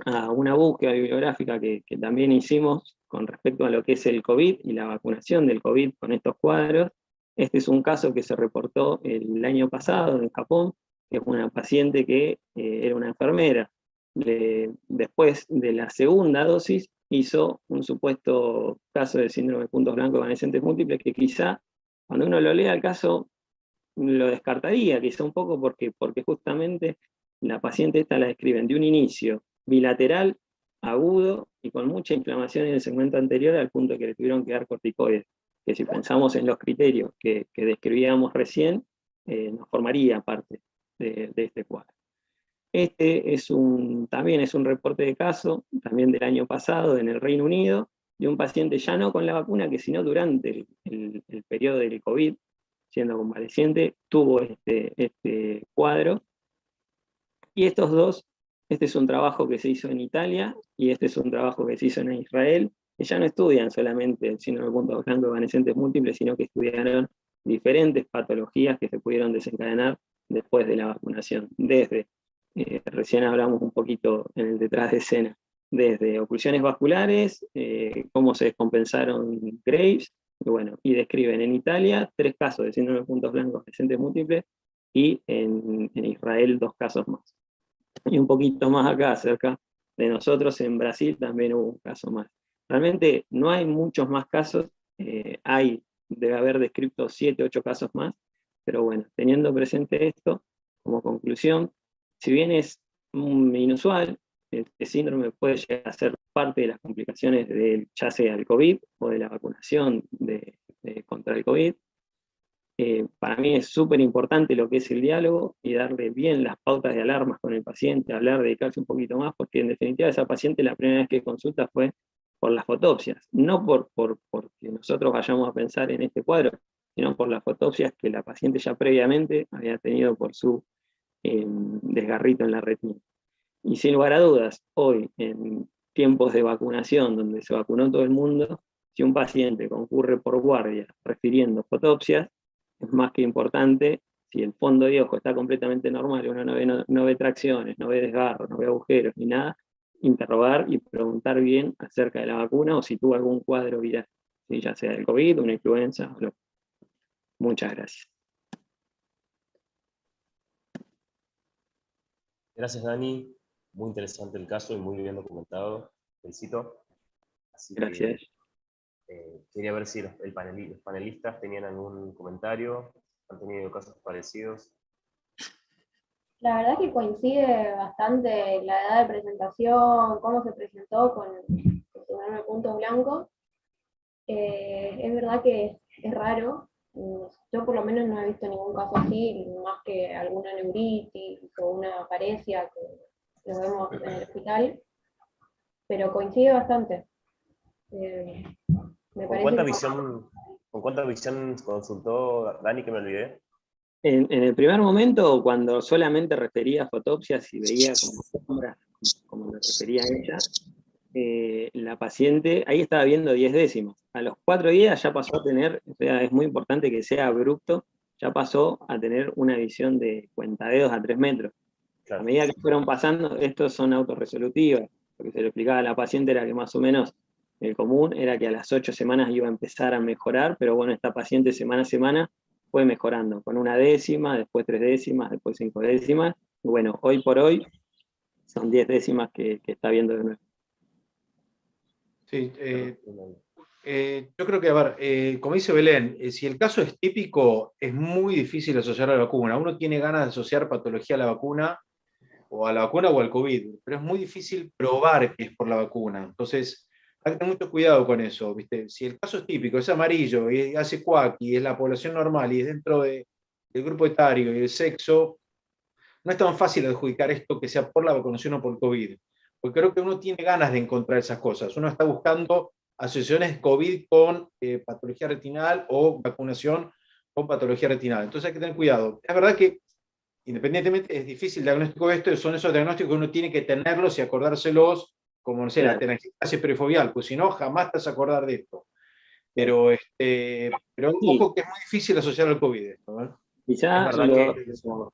a una búsqueda bibliográfica que también hicimos con respecto a lo que es el COVID y la vacunación del COVID con estos cuadros, este es un caso que se reportó el año pasado en Japón, que es una paciente que era una enfermera. Después de la segunda dosis hizo un supuesto caso de síndrome de puntos blancos evanescentes múltiples que quizá cuando uno lo lea el caso lo descartaría, quizá un poco porque justamente la paciente esta la describen de un inicio bilateral, agudo y con mucha inflamación en el segmento anterior al punto que le tuvieron que dar corticoides, que si pensamos en los criterios que describíamos recién, nos formaría parte de este cuadro. Este también es un reporte de caso, también del año pasado en el Reino Unido, de un paciente ya no con la vacuna, que sino durante el periodo del COVID, siendo convaleciente, tuvo este cuadro. Y estos dos, este es un trabajo que se hizo en Italia, y este es un trabajo que se hizo en Israel, que ya no estudian solamente el síndrome de puntos blancos evanescentes múltiples, sino que estudiaron diferentes patologías que se pudieron desencadenar después de la vacunación, desde, recién hablamos un poquito en el detrás de escena, desde oclusiones vasculares, cómo se descompensaron Graves, y describen en Italia 3 casos de síndrome de puntos blancos evanescentes múltiples, y en Israel 2 casos más. Y un poquito más acá, cerca de nosotros, en Brasil también hubo un caso más. Realmente no hay muchos más casos, debe haber descrito 7, 8 casos más, pero bueno, teniendo presente esto, como conclusión, si bien es inusual, este síndrome puede llegar a ser parte de las complicaciones ya sea del COVID o de la vacunación contra el COVID. Para mí es súper importante lo que es el diálogo y darle bien las pautas de alarmas con el paciente, hablar, dedicarse un poquito más, porque en definitiva esa paciente la primera vez que consulta fue por las fotopsias, no porque nosotros vayamos a pensar en este cuadro, sino por las fotopsias que la paciente ya previamente había tenido por su desgarrito en la retina. Y sin lugar a dudas, hoy, en tiempos de vacunación, donde se vacunó todo el mundo, si un paciente concurre por guardia refiriendo fotopsias, es más que importante, si el fondo de ojo está completamente normal, uno no ve tracciones, no ve desgarros, no ve agujeros, ni nada, interrogar y preguntar bien acerca de la vacuna o si tuvo algún cuadro viral, ¿sí? Ya sea del COVID, una influenza o lo. Muchas gracias. Gracias, Dani. Muy interesante el caso y muy bien documentado. Felicito. Así Gracias. Quería ver si los panelistas tenían algún comentario, han tenido casos parecidos. La verdad que coincide bastante la edad de presentación, cómo se presentó con el síndrome de puntos blancos. Es verdad que es raro. Yo por lo menos no he visto ningún caso así, más que alguna neuritis o una paresia que lo vemos en el hospital, pero coincide bastante. Me parece ¿Con cuánta visión consultó Dani, que me olvidé? En el primer momento, cuando solamente refería fotopsias y veía como sombras, como me refería a ella, la paciente, ahí estaba viendo 10 décimas. A los 4 días ya pasó a tener, o sea, es muy importante que sea abrupto, ya pasó a tener una visión de cuentadedos a 3 metros. Claro. A medida que fueron pasando, estos son autorresolutivas. Lo que se le explicaba a la paciente era que más o menos el común era que a las 8 semanas iba a empezar a mejorar, pero bueno, esta paciente semana a semana fue mejorando, con 1 décima, después 3 décimas, después 5 décimas, y bueno, hoy por hoy son 10 décimas que está viendo de nuevo. Sí, yo creo que, a ver, como dice Belén, si el caso es típico, es muy difícil asociar a la vacuna. Uno tiene ganas de asociar patología a la vacuna o al COVID, pero es muy difícil probar que es por la vacuna. Entonces, hay que tener mucho cuidado con eso, ¿viste? Si el caso es típico, es amarillo y hace cuac y es la población normal y es dentro del grupo etario y el sexo, no es tan fácil adjudicar esto que sea por la vacunación o por COVID, porque creo que uno tiene ganas de encontrar esas cosas. Uno está buscando asociaciones COVID con patología retinal o vacunación con patología retinal. Entonces hay que tener cuidado. Es verdad que independientemente es difícil el diagnóstico de esto, son esos diagnósticos que uno tiene que tenerlos y acordárselos, como no sé, la telangiectasia perifovial, pues si no, jamás te vas a acordar de esto. Pero ojo que es muy difícil asociar al COVID esto, ¿no? Quizá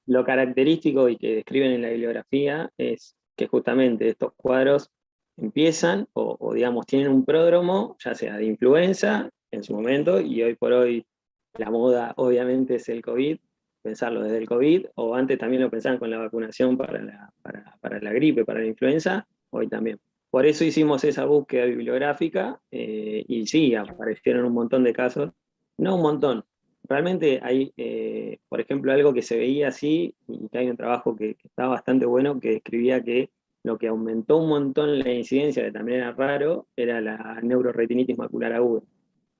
lo característico y que describen en la bibliografía es que justamente estos cuadros empiezan o digamos tienen un pródromo, ya sea de influenza en su momento, y hoy por hoy la moda obviamente es el COVID, pensarlo desde el COVID, o antes también lo pensaban con la vacunación para la gripe, para la influenza, hoy también. Por eso hicimos esa búsqueda bibliográfica, y sí, aparecieron un montón de casos, no un montón. Realmente hay, por ejemplo, algo que se veía así, y que hay un trabajo que está bastante bueno, que describía que lo que aumentó un montón la incidencia, que también era raro, era la neuroretinitis macular aguda.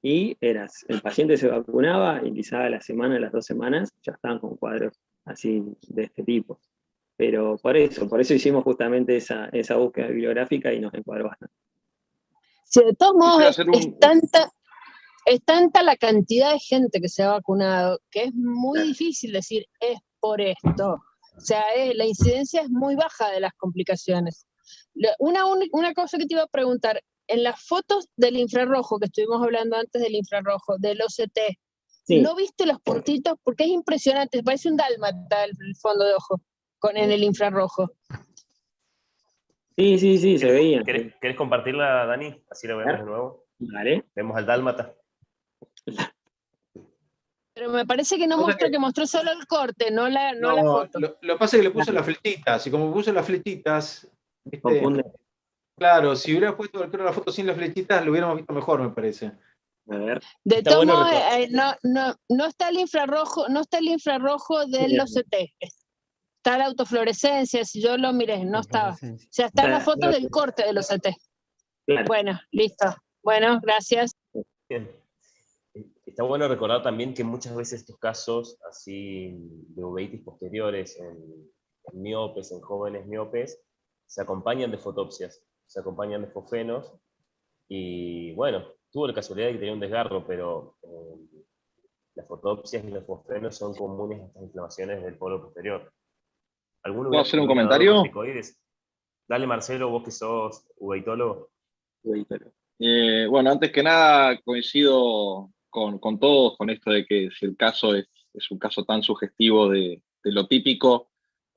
Y el paciente se vacunaba y quizá a la semana, a las 2 semanas, ya estaban con cuadros así de este tipo. Pero por eso hicimos justamente esa búsqueda bibliográfica y nos encuadró bastante. Sí, de todos modos, es tanta la cantidad de gente que se ha vacunado que es muy difícil decir es por esto. O sea, la incidencia es muy baja de las complicaciones. Una cosa que te iba a preguntar, en las fotos del infrarrojo, que estuvimos hablando antes del infrarrojo, del OCT, sí. ¿No viste los puntitos? Porque es impresionante, parece un dálmata el fondo de ojo en el infrarrojo. Sí, se veía. ¿Querés compartirla, Dani? Así la vemos de nuevo. Vale. Vemos al dálmata. Pero me parece que no mostró, que mostró solo el corte, no la foto. Lo que pasa es que le puso las fletitas, y como puso las fletitas, ¿viste? Confunde. Claro, si hubiera puesto la foto sin las flechitas, lo hubiéramos visto mejor, me parece. A ver. De todos modos, no está el infrarrojo, del OCT. Está la autofluorescencia, si yo lo miré, no estaba. O sea, está la foto del corte del OCT. Claro. Bueno, listo. Bueno, gracias. Bien. Está bueno recordar también que muchas veces estos casos así de uveitis posteriores en miopes, en jóvenes miopes, se acompañan de fotopsias, se acompañan de fosfenos, y bueno, tuvo la casualidad de que tenía un desgarro, pero las fotopsias y los fosfenos son comunes a estas inflamaciones del polo posterior. ¿Puedo hacer un comentario? Dale, Marcelo, vos que sos uveitólogo. Bueno, antes que nada coincido con todos con esto de que si el caso es un caso tan sugestivo de lo típico,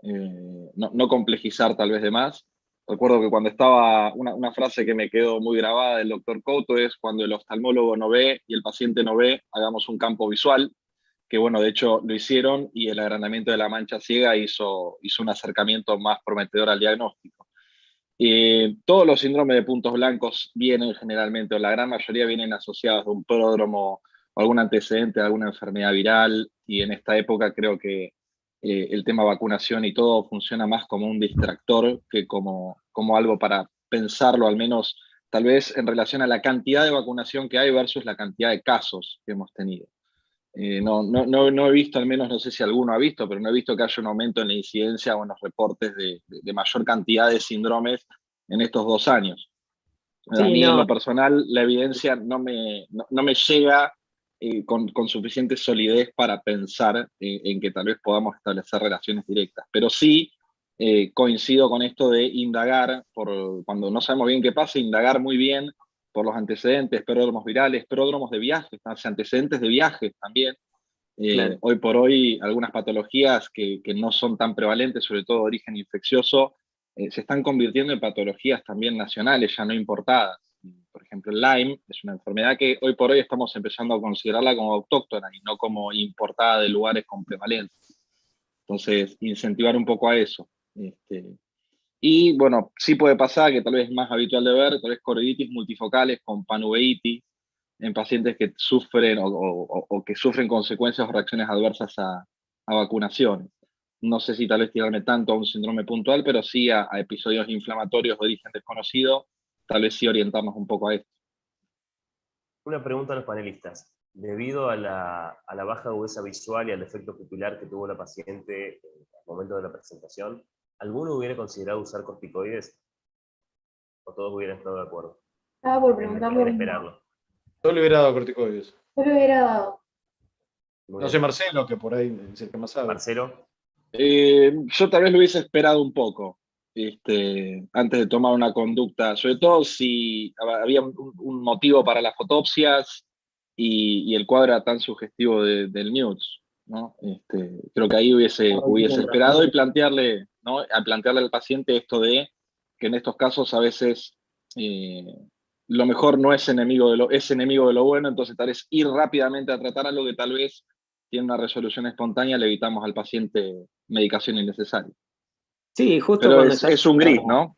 no complejizar tal vez de más. Recuerdo que cuando estaba, una frase que me quedó muy grabada del doctor Couto es: cuando el oftalmólogo no ve y el paciente no ve, hagamos un campo visual, que bueno, de hecho lo hicieron, y el agrandamiento de la mancha ciega hizo un acercamiento más prometedor al diagnóstico. Todos los síndromes de puntos blancos vienen generalmente, o la gran mayoría vienen asociados a un pródromo o algún antecedente de alguna enfermedad viral, y en esta época creo que el tema vacunación y todo funciona más como un distractor que como algo para pensarlo, al menos tal vez en relación a la cantidad de vacunación que hay versus la cantidad de casos que hemos tenido. No he visto, al menos no sé si alguno ha visto, pero no he visto que haya un aumento en la incidencia o en los reportes de mayor cantidad de síndromes en estos 2 años. Sí, a mí en lo personal la evidencia no me llega con suficiente solidez para pensar en que tal vez podamos establecer relaciones directas, pero sí coincido con esto de indagar, cuando no sabemos bien qué pasa, indagar muy bien por los antecedentes, pródromos virales, pródromos de viajes, antecedentes de viajes también. Claro. Hoy por hoy algunas patologías que no son tan prevalentes, sobre todo de origen infeccioso, se están convirtiendo en patologías también nacionales, ya no importadas. Por ejemplo, el Lyme es una enfermedad que hoy por hoy estamos empezando a considerarla como autóctona y no como importada de lugares con prevalencia. Entonces, incentivar un poco a eso. Y bueno, sí puede pasar, que tal vez es más habitual de ver, tal vez coriditis multifocales con panuveitis en pacientes que sufren o que sufren consecuencias o reacciones adversas a vacunaciones. No sé si tal vez tirarme tanto a un síndrome puntual, pero sí a episodios inflamatorios de origen desconocido, tal vez sí orientarnos un poco a esto. Una pregunta a los panelistas. Debido a la baja agudeza visual y al defecto pupilar que tuvo la paciente al momento de la presentación, ¿alguno hubiera considerado usar corticoides? ¿O todos hubieran estado de acuerdo? Estaba por preguntarlo. En esperarlo. Yo le hubiera dado corticoides. Yo lo hubiera dado. Muy No bien. sé, Marcelo, que por ahí es el que más sabe. Marcelo. Yo tal vez lo hubiese esperado un poco antes de tomar una conducta, sobre todo si había un motivo para las fotopsias y el cuadro era tan sugestivo del Mutes, ¿no? Creo que ahí hubiese esperado y plantearle, ¿no? A plantearle al paciente esto de que en estos casos a veces lo mejor no es enemigo es enemigo de lo bueno, entonces tal vez ir rápidamente a tratar algo que tal vez tiene una resolución espontánea, le evitamos al paciente medicación innecesaria. Sí, justo pero cuando es un gris, ¿no?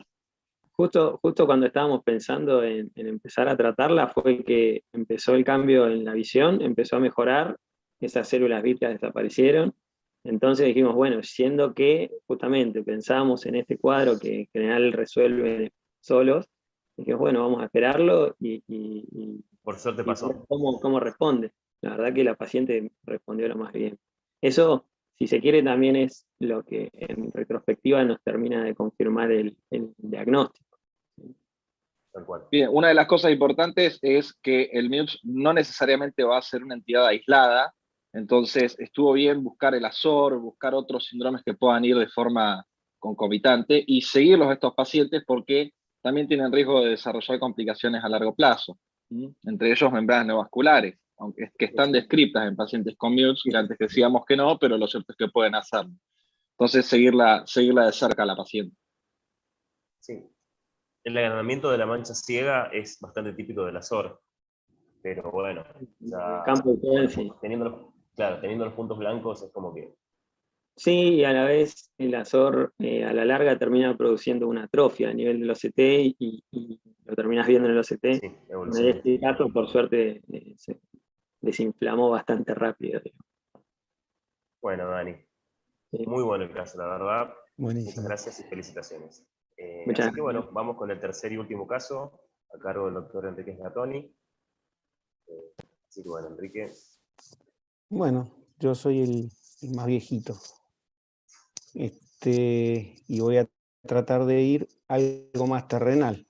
Justo cuando estábamos pensando en empezar a tratarla fue que empezó el cambio en la visión, empezó a mejorar, esas células vítreas desaparecieron. Entonces dijimos, bueno, siendo que justamente pensábamos en este cuadro que en general resuelven solos, dijimos, bueno, vamos a esperarlo y por suerte pasó. ver cómo responde. La verdad que la paciente respondió lo más bien. Eso, si se quiere, también es lo que en retrospectiva nos termina de confirmar el diagnóstico. Tal cual. Bien, una de las cosas importantes es que el Mutes no necesariamente va a ser una entidad aislada, entonces estuvo bien buscar el Azor, buscar otros síndromes que puedan ir de forma concomitante y seguirlos a estos pacientes porque también tienen riesgo de desarrollar complicaciones a largo plazo, entre ellos membranas neovasculares, aunque que están descritas en pacientes con Mutes, que antes decíamos que no, pero lo cierto es que pueden hacerlo. Entonces, seguirla de cerca a la paciente. Sí. El agranamiento de la mancha ciega es bastante típico del Azor, pero bueno, ya, Campo de influencia. teniendo los puntos blancos es como que... Sí, y a la vez el Azor a la larga termina produciendo una atrofia a nivel del OCT y lo terminas viendo en el OCT. Sí, En este caso, por suerte, se desinflamó bastante rápido. Bueno, Dani, Sí. muy bueno el caso, la verdad. Buenísimo. Muchas gracias y felicitaciones. Muchas Así que bueno, vamos con el tercer y último caso, a cargo del doctor Enrique Gatoni. Así que bueno, Enrique. Bueno, yo soy el más viejito. Y voy a tratar de ir algo más terrenal.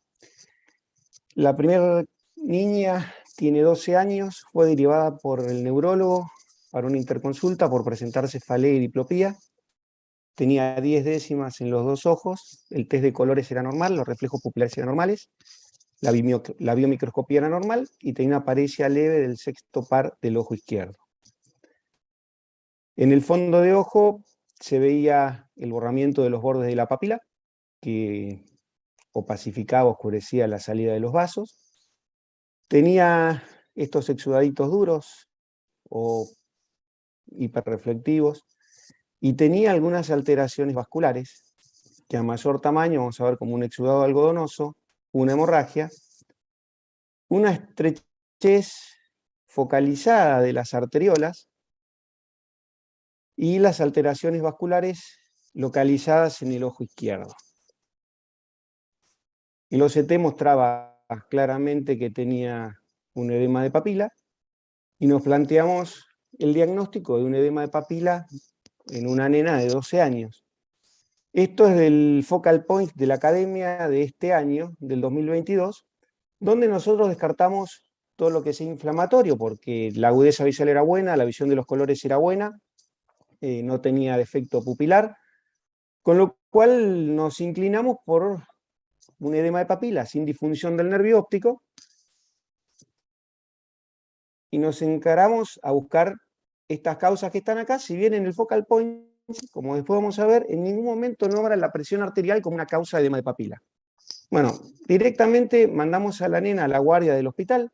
La primera niña tiene 12 años, fue derivada por el neurólogo para una interconsulta por presentar cefalea y diplopía. Tenía 10 décimas en los dos ojos, el test de colores era normal, los reflejos pupilares eran normales, la biomicroscopía era normal y tenía una paresia leve del sexto par del ojo izquierdo. En el fondo de ojo se veía el borramiento de los bordes de la papila, que opacificaba, oscurecía la salida de los vasos. Tenía estos exudaditos duros o hiperreflectivos y tenía algunas alteraciones vasculares que a mayor tamaño vamos a ver como un exudado algodonoso, una hemorragia, una estrechez focalizada de las arteriolas y las alteraciones vasculares localizadas en el ojo izquierdo. El OCT mostraba claramente que tenía un edema de papila y nos planteamos el diagnóstico de un edema de papila en una nena de 12 años. Esto es del Focal Point de la Academia de este año, del 2022, donde nosotros descartamos todo lo que sea inflamatorio, porque la agudeza visual era buena, la visión de los colores era buena, no tenía defecto pupilar, con lo cual nos inclinamos por un edema de papila sin disfunción del nervio óptico y nos encaramos a buscar estas causas que están acá, si bien en el Focal Point, como después vamos a ver, en ningún momento nombra la presión arterial como una causa de edema de papila. Bueno, directamente mandamos a la nena a la guardia del hospital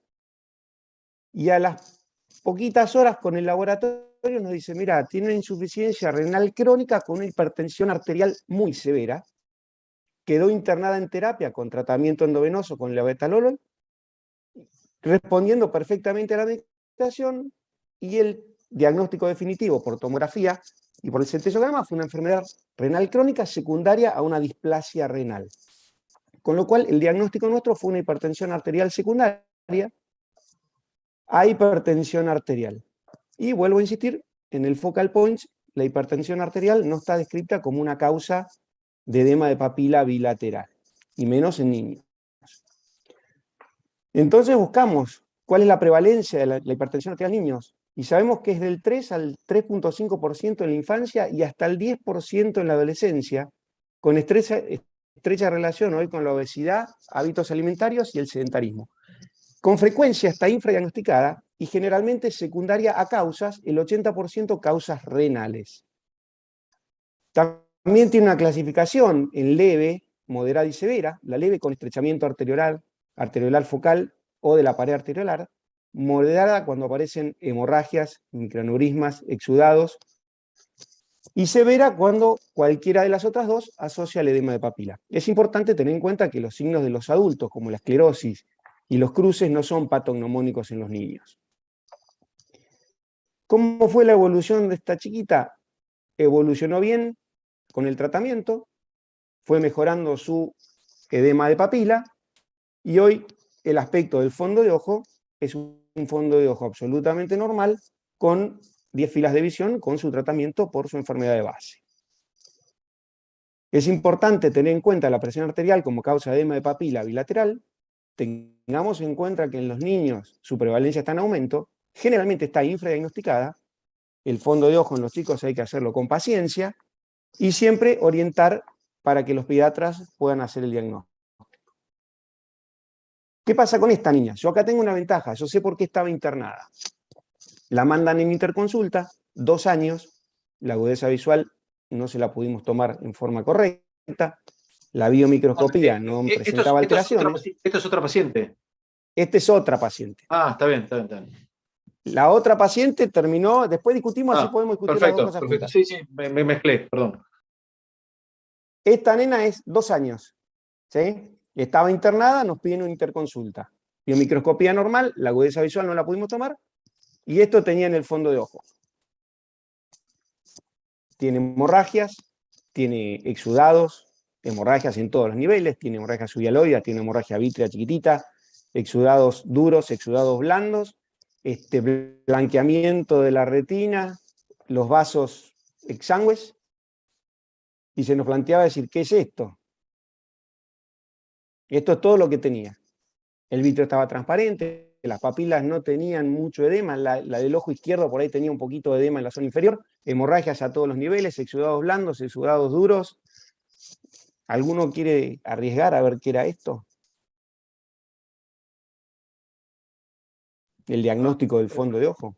y a las poquitas horas con el laboratorio nos dice, mira, tiene una insuficiencia renal crónica con una hipertensión arterial muy severa, quedó internada en terapia con tratamiento endovenoso con levodopa, respondiendo perfectamente a la medicación, y el diagnóstico definitivo por tomografía y por el centellograma fue una enfermedad renal crónica secundaria a una displasia renal. Con lo cual, el diagnóstico nuestro fue una hipertensión arterial secundaria a hipertensión arterial. Y vuelvo a insistir, en el focal point, la hipertensión arterial no está descrita como una causa de edema de papila bilateral, y menos en niños. Entonces buscamos cuál es la prevalencia de la hipertensión arterial en niños, y sabemos que es del 3 al 3.5% en la infancia y hasta el 10% en la adolescencia, con estrecha relación hoy con la obesidad, hábitos alimentarios y el sedentarismo. Con frecuencia está infradiagnosticada y generalmente secundaria a causas, el 80% causas renales. También tiene una clasificación en leve, moderada y severa, la leve con estrechamiento arteriolar focal o de la pared arteriolar, moderada cuando aparecen hemorragias, microaneurismas, exudados, y severa cuando cualquiera de las otras dos asocia al edema de papila. Es importante tener en cuenta que los signos de los adultos, como la esclerosis y los cruces, no son patognomónicos en los niños. ¿Cómo fue la evolución de esta chiquita? Evolucionó bien con el tratamiento, fue mejorando su edema de papila, y hoy el aspecto del fondo de ojo es un fondo de ojo absolutamente normal, con 10 filas de visión, con su tratamiento por su enfermedad de base. Es importante tener en cuenta la presión arterial como causa de edema de papila bilateral. Tengamos en cuenta que en los niños su prevalencia está en aumento, generalmente está infradiagnosticada. El fondo de ojo en los chicos hay que hacerlo con paciencia y siempre orientar para que los pediatras puedan hacer el diagnóstico. ¿Qué pasa con esta niña? Yo acá tengo una ventaja, yo sé por qué estaba internada. La mandan en interconsulta, 2 años, la agudeza visual no se la pudimos tomar en forma correcta, la biomicroscopía no presentaba alteraciones. ¿Esto es otra paciente? Esta es otra paciente. Ah, está bien, está bien, está bien. La otra paciente terminó, después discutimos, así podemos discutir perfecto, las dos cosas perfecto. juntas. Sí, me mezclé, perdón. Esta nena es 2 años, ¿sí? Estaba internada, nos piden una interconsulta. Biomicroscopía normal, la agudeza visual no la pudimos tomar, y esto tenía en el fondo de ojo. Tiene hemorragias, tiene exudados, hemorragias en todos los niveles, tiene hemorragia subhialoidea, tiene hemorragia vítrea chiquitita, exudados duros, exudados blandos, blanqueamiento de la retina, los vasos exangües, y se nos planteaba decir, ¿qué es esto? Esto es todo lo que tenía. El vítreo estaba transparente, las papilas no tenían mucho edema, la del ojo izquierdo por ahí tenía un poquito de edema en la zona inferior, hemorragias a todos los niveles, exudados blandos, exudados duros. ¿Alguno quiere arriesgar a ver qué era esto? El diagnóstico del fondo de ojo.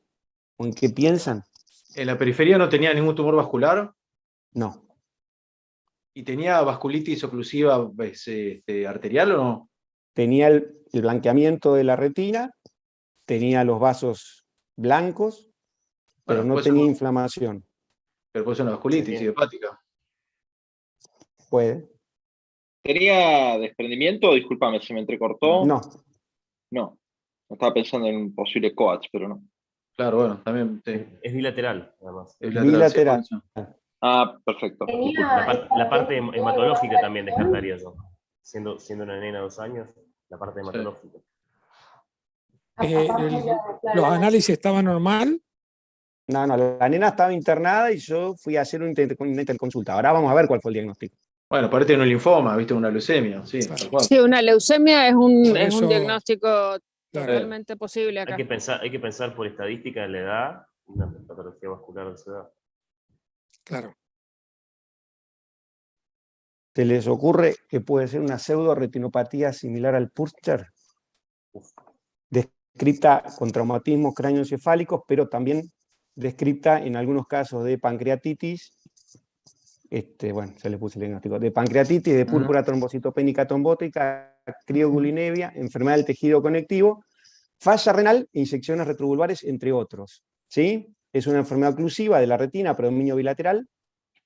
¿O en qué piensan? ¿En la periferia no tenía ningún tumor vascular? No. ¿Y tenía vasculitis oclusiva arterial o no? Tenía el blanqueamiento de la retina, tenía los vasos blancos, pero no tenía inflamación. Pero puede ser una vasculitis idiopática. Puede. ¿Tenía desprendimiento? Discúlpame, ¿se me entrecortó? No. No. Estaba pensando en un posible coach, pero no. Claro, bueno, también. Sí. Es bilateral, además. Es bilateral. Sí, ah, perfecto. La parte hematológica también descartaría yo. Siendo una nena de 2 años, la parte hematológica. ¿Los análisis estaban normal? No, la nena estaba internada y yo fui a hacer una interconsulta. Ahora vamos a ver cuál fue el diagnóstico. Bueno, parece un linfoma, ¿viste? Una leucemia, sí. Tal cual. Sí, una leucemia es un diagnóstico totalmente posible acá. Hay que pensar por estadística en la edad, una patología vascular de esa edad. Claro. ¿Se les ocurre que puede ser una pseudoretinopatía similar al Purcher? Descripta con traumatismos cráneoencefálicos, pero también descripta en algunos casos de pancreatitis bueno, se le puse el diagnóstico, de pancreatitis, de púrpura trombocitopénica trombótica, criogulinevia, enfermedad del tejido conectivo, falla renal e inyecciones retrovulvares, entre otros. ¿Sí? Es una enfermedad oclusiva de la retina, predominio bilateral,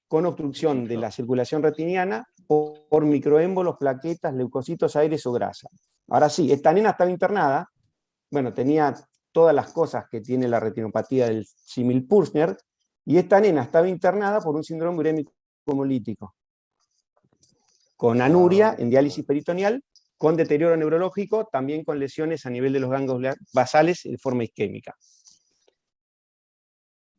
con obstrucción de la circulación retiniana por microémbolos, plaquetas, leucocitos, aires o grasa. Ahora sí, esta nena estaba internada, bueno, tenía todas las cosas que tiene la retinopatía del símil Purkinje, y esta nena estaba internada por un síndrome urémico hemolítico, con anuria en diálisis peritoneal, con deterioro neurológico, también con lesiones a nivel de los ganglios basales de forma isquémica.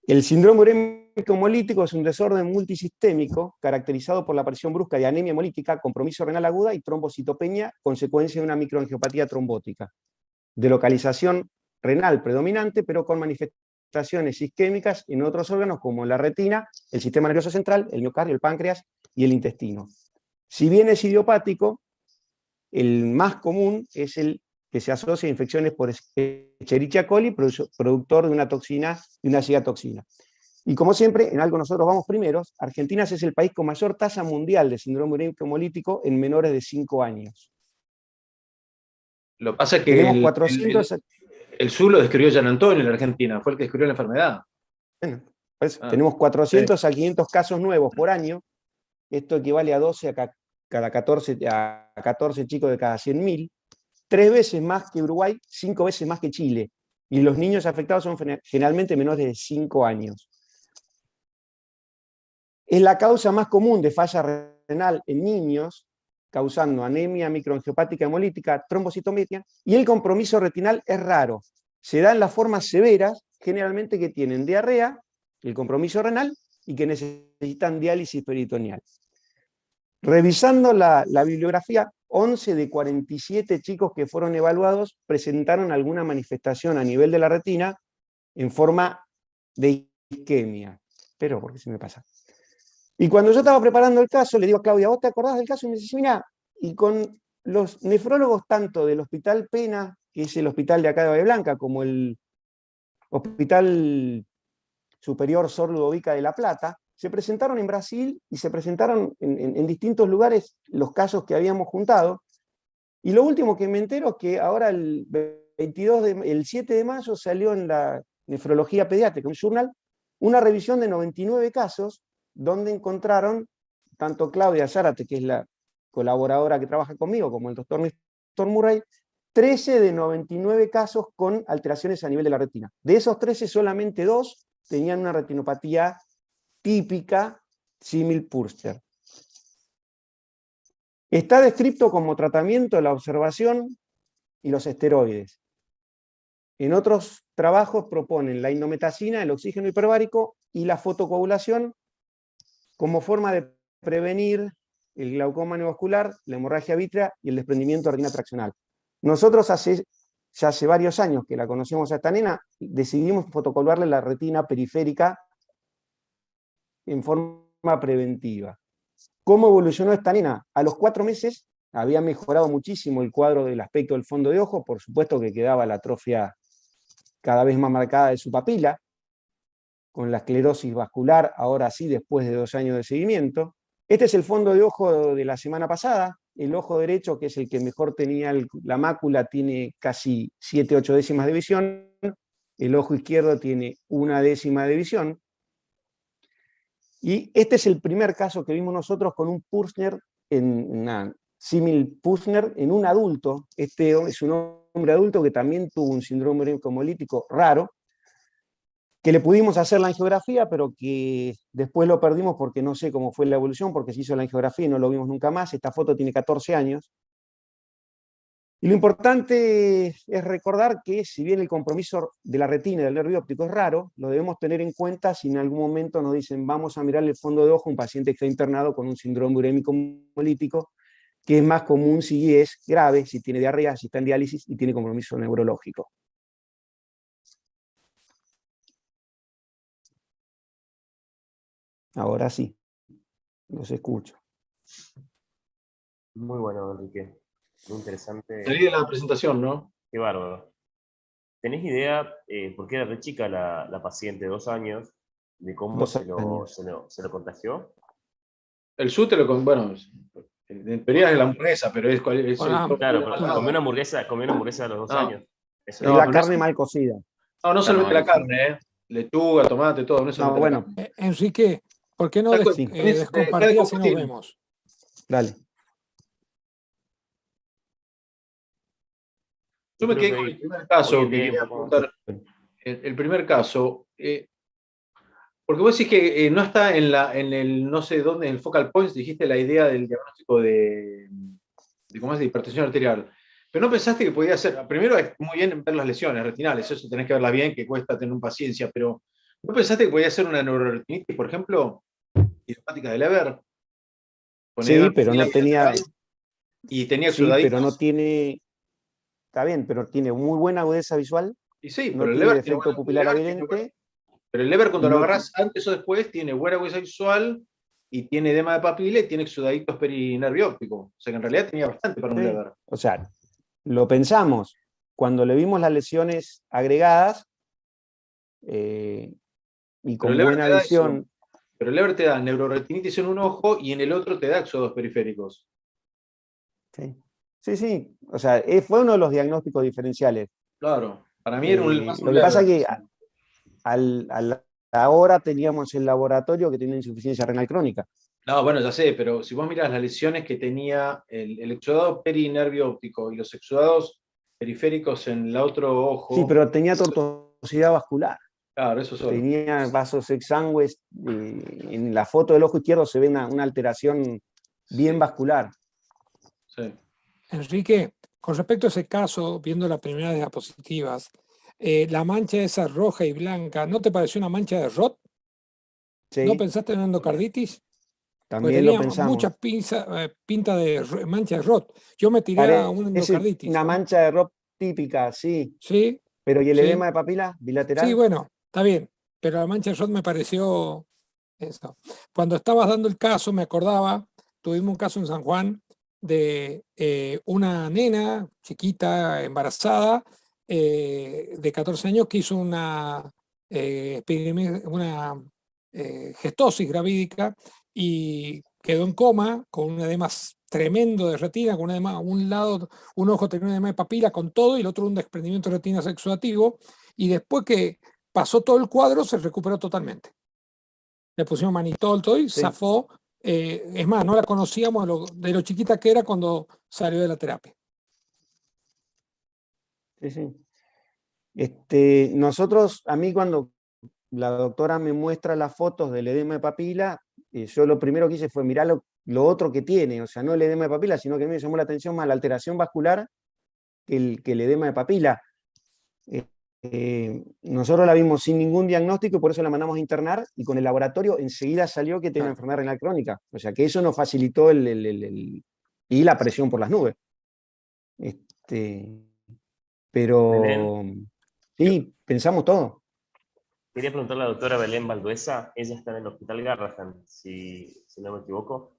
El síndrome urémico hemolítico es un desorden multisistémico caracterizado por la aparición brusca de anemia hemolítica, compromiso renal aguda y trombocitopenia, consecuencia de una microangiopatía trombótica, de localización renal predominante, pero con manifestaciones isquémicas en otros órganos como la retina, el sistema nervioso central, el miocardio, el páncreas y el intestino. Si bien es idiopático, el más común es el que se asocia a infecciones por Escherichia coli, productor de una toxina, de una citotoxina. Y como siempre, en algo nosotros vamos primeros, Argentina es el país con mayor tasa mundial de síndrome urémico hemolítico en menores de 5 años. Lo que pasa es que tenemos 400... el SUS lo describió Gian Antonio en la Argentina, fue el que describió la enfermedad. Bueno, pues, tenemos 400 a 500 casos nuevos por año. Esto equivale a 12 a cada 14 chicos de cada 100.000. 3 veces más que Uruguay, 5 veces más que Chile. Y los niños afectados son generalmente menores de 5 años. Es la causa más común de falla renal en niños, causando anemia microangiopática hemolítica, trombocitopenia, y el compromiso retinal es raro. Se da en las formas severas, generalmente que tienen diarrea, el compromiso renal, y que necesitan diálisis peritoneal. Revisando la bibliografía, 11 de 47 chicos que fueron evaluados presentaron alguna manifestación a nivel de la retina en forma de isquemia. Pero, ¿por qué se me pasa? Y cuando yo estaba preparando el caso, le digo a Claudia, ¿vos te acordás del caso? Y me dice, mira, y con los nefrólogos tanto del Hospital Pena, que es el hospital de acá de Bahía Blanca, como el Hospital Superior Sor Ludovica de La Plata, se presentaron en Brasil y se presentaron en distintos lugares los casos que habíamos juntado. Y lo último que me entero es que ahora el 7 de mayo salió en la Nefrología Pediátrica, un journal, una revisión de 99 casos, donde encontraron, tanto Claudia Zárate, que es la colaboradora que trabaja conmigo, como el doctor Néstor Murray, 13 de 99 casos con alteraciones a nivel de la retina. De esos 13, solamente 2 tenían una retinopatía típica símil Purkinje. Está descrito como tratamiento la observación y los esteroides. En otros trabajos proponen la indometacina, el oxígeno hiperbárico y la fotocoagulación como forma de prevenir el glaucoma neovascular, la hemorragia vítrea y el desprendimiento de retina traccional. Nosotros ya hace varios años que la conocemos a esta nena, decidimos fotocoagularle la retina periférica en forma preventiva. ¿Cómo evolucionó esta nena? A los 4 meses había mejorado muchísimo el cuadro del aspecto del fondo de ojo, por supuesto que quedaba la atrofia cada vez más marcada de su papila, con la esclerosis vascular, ahora sí, después de 2 años de seguimiento. Este es el fondo de ojo de la semana pasada. El ojo derecho, que es el que mejor tenía la mácula, tiene casi 7-8 décimas de visión. El ojo izquierdo tiene 1 décima de visión. Y este es el primer caso que vimos nosotros con un Purkinje, símil Purkinje, en un adulto. Este es un hombre adulto que también tuvo un síndrome urémico hemolítico raro, que le pudimos hacer la angiografía, pero que después lo perdimos porque no sé cómo fue la evolución, porque se hizo la angiografía y no lo vimos nunca más. Esta foto tiene 14 años. Y lo importante es recordar que, si bien el compromiso de la retina y del nervio óptico es raro, lo debemos tener en cuenta si en algún momento nos dicen vamos a mirar el fondo de ojo a un paciente que está internado con un síndrome urémico hemolítico, que es más común si es grave, si tiene diarrea, si está en diálisis y tiene compromiso neurológico. Ahora sí, los escucho. Muy bueno, Enrique. Muy interesante. Salí de la presentación, ¿no? Qué bárbaro. ¿Tenés idea, porque era re chica la paciente, 2 años, de cómo se lo contagió? El sútero, bueno, en teoría es la hamburguesa, pero es Bueno, Claro, pero comí una hamburguesa a los 2 No. años. Eso Es No, la pero carne no, mal cocida. no solamente la Claro, carne, lechuga, tomate, todo, no No, solamente la bueno, carne. Enrique, ¿por qué no Tal cual, sí. descompartías y nos vemos? dale. Yo me creo quedé que con hoy el primer caso en que día hay un quería poco... preguntar. El primer caso, porque vos decís que no está en el, no sé dónde, en el focal point, dijiste la idea del diagnóstico de cómo es de hipertensión arterial. Pero no pensaste que podía ser, primero es muy bien ver las lesiones retinales, eso tenés que verlas bien, que cuesta tener paciencia, pero ¿no pensaste que podía ser una neuroretinitis, por ejemplo, idiopática de Leber? Con Sí, edema pero no tenía, bilateral, y tenía sí, pero no exudaditos. tiene, está bien, pero tiene muy buena agudeza visual, Y sí, no pero el tiene Leber tiene defecto pupilar evidente, pero el Leber cuando lo no, agarrás antes o después tiene buena agudeza visual y tiene edema de papila y tiene exudaditos perinervio óptico. O sea que en realidad tenía bastante para un sí, Leber. o sea, lo pensamos. Cuando le vimos las lesiones agregadas y Pero el con Leber buena te da eso. visión, Pero el Leber te da neuroretinitis en un ojo y en el otro te da exudados periféricos. sí, sí, sí, o sea, fue uno de los diagnósticos diferenciales. Claro, para mí era más Lo un que pasa Leber. es que ahora teníamos el laboratorio que tiene insuficiencia renal crónica. No, bueno, ya sé, pero si vos miras las lesiones que tenía el exudado perinervio óptico y los exudados periféricos en el otro ojo. Sí, pero tenía tortuosidad vascular. Claro, eso solo. Tenía vasos exangües. En la foto del ojo izquierdo se ve una alteración bien vascular. Sí. Enrique, con respecto a ese caso, viendo las primeras diapositivas, la mancha esa roja y blanca, ¿no te pareció una mancha de Roth? Sí, ¿No pensaste en endocarditis? Pues también lo tenía pensamos. mucha pinta de mancha de Roth. Yo me tiré a una Parece endocarditis. una mancha de Roth típica, sí. Sí, Pero ¿y el sí, edema de papila bilateral? sí, bueno, está bien, pero la mancha de Roth me pareció eso. Cuando estabas dando el caso, me acordaba, tuvimos un caso en San Juan de una nena chiquita, embarazada, de 14 años, que hizo una gestosis gravídica y quedó en coma con un edema tremendo de retina, con un edema, un lado, un ojo tenía un edema de papila con todo y el otro un desprendimiento de retina sexuativo, y después que pasó todo el cuadro se recuperó totalmente. Le pusimos manitol, todo y Sí. zafó. Es más, no la conocíamos de lo chiquita que era cuando salió de la terapia. Sí, sí. Nosotros, a mí cuando la doctora me muestra las fotos del edema de papila, yo lo primero que hice fue mirar lo otro que tiene, o sea, no el edema de papila, sino que me llamó la atención más la alteración vascular que el edema de papila. Nosotros la vimos sin ningún diagnóstico y por eso la mandamos a internar, y con el laboratorio enseguida salió que tenía enfermedad renal crónica. O sea que eso nos facilitó y la presión por las nubes. Pero Belén, sí, pensamos todo. quería preguntarle a la doctora Belén Balduesa, ella está en el Hospital Garrahan, si no me equivoco.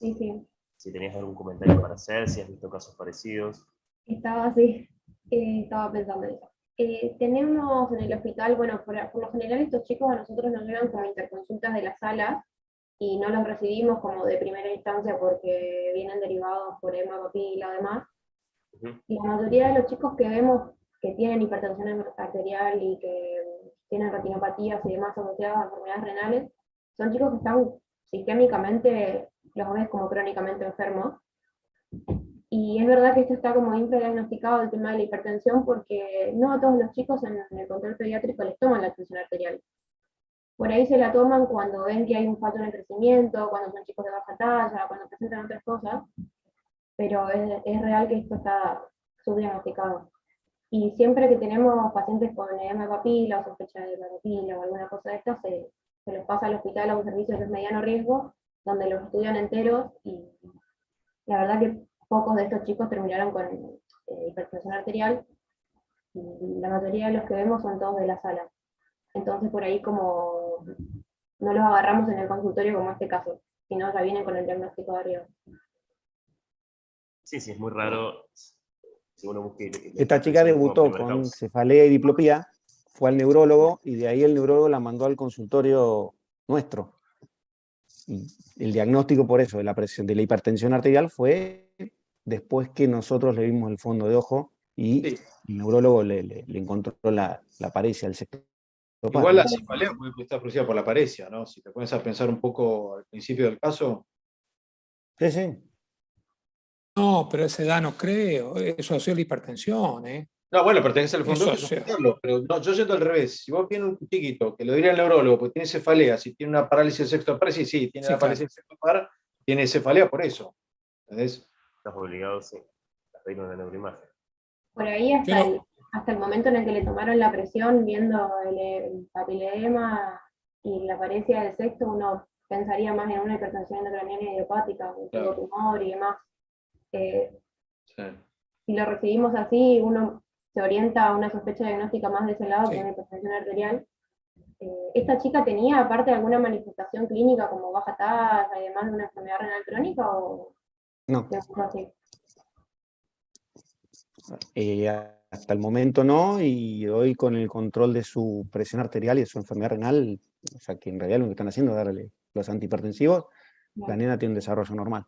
Sí, sí. Si tenías algún comentario para hacer, si has visto casos parecidos. Estaba así, estaba pensando en eso. Tenemos en el hospital, bueno, por lo general estos chicos a nosotros nos llegan como interconsultas de la sala y no los recibimos como de primera instancia porque vienen derivados por edema papila y demás. Y la mayoría de los chicos que vemos que tienen hipertensión arterial y que tienen retinopatías y demás asociadas a enfermedades renales, son chicos que están sistémicamente, los ves como crónicamente enfermos. Y es verdad que esto está como infradiagnosticado el tema de la hipertensión porque no a todos los chicos en el control pediátrico les toman la tensión arterial. Por ahí se la toman cuando ven que hay un fallo en el crecimiento, cuando son chicos de baja talla, cuando presentan otras cosas, pero es real que esto está subdiagnosticado. Y siempre que tenemos pacientes con edema de papila o sospecha de papila o alguna cosa de estas, se los pasa al hospital a un servicio de mediano riesgo, donde los estudian enteros, y la verdad que pocos de estos chicos terminaron con hipertensión arterial, y la mayoría de los que vemos son todos de la sala. Entonces por ahí como no los agarramos en el consultorio como este caso, sino ya vienen con el diagnóstico de arriba. Sí, es muy raro. Si uno busca Esta chica debutó con cefalea y diplopía, fue al neurólogo y de ahí el neurólogo la mandó al consultorio nuestro. el diagnóstico por eso de la hipertensión arterial fue después que nosotros le vimos el fondo de ojo y el neurólogo le encontró la paresia del sexto par. Igual la cefalea puede estar producida por la paresia, ¿no? Si te pones a pensar un poco al principio del caso. Sí, sí. No, pero esa edad no creo. Eso ha sido la hipertensión, ¿eh? No, bueno, pertenece al fondo, Eso, pero no, yo yendo al revés. Si vos tienes un chiquito, que lo diría el neurólogo, porque tiene cefalea, si tiene una parálisis del sexto par, sí, tiene sí, la parálisis del sexto par, tiene cefalea por eso. ¿Entendés? Estás obligado, sí, a pedir una neuroimagen. Por ahí hasta el momento en el que le tomaron la presión, viendo el papiledema y la paresia del sexto, uno pensaría más en una hipertensión endocrinal idiopática, un Claro. tumor y demás. Sí. Si lo recibimos así, uno se orienta a una sospecha diagnóstica más de ese lado, Sí. que es la hipertensión arterial. ¿Esta chica tenía aparte alguna manifestación clínica como baja tasa y demás de una enfermedad renal crónica o No. qué fue así? Hasta el momento no, y hoy con el control de su presión arterial y de su enfermedad renal, o sea que en realidad lo que están haciendo es darle los antihipertensivos, la nena tiene un desarrollo normal.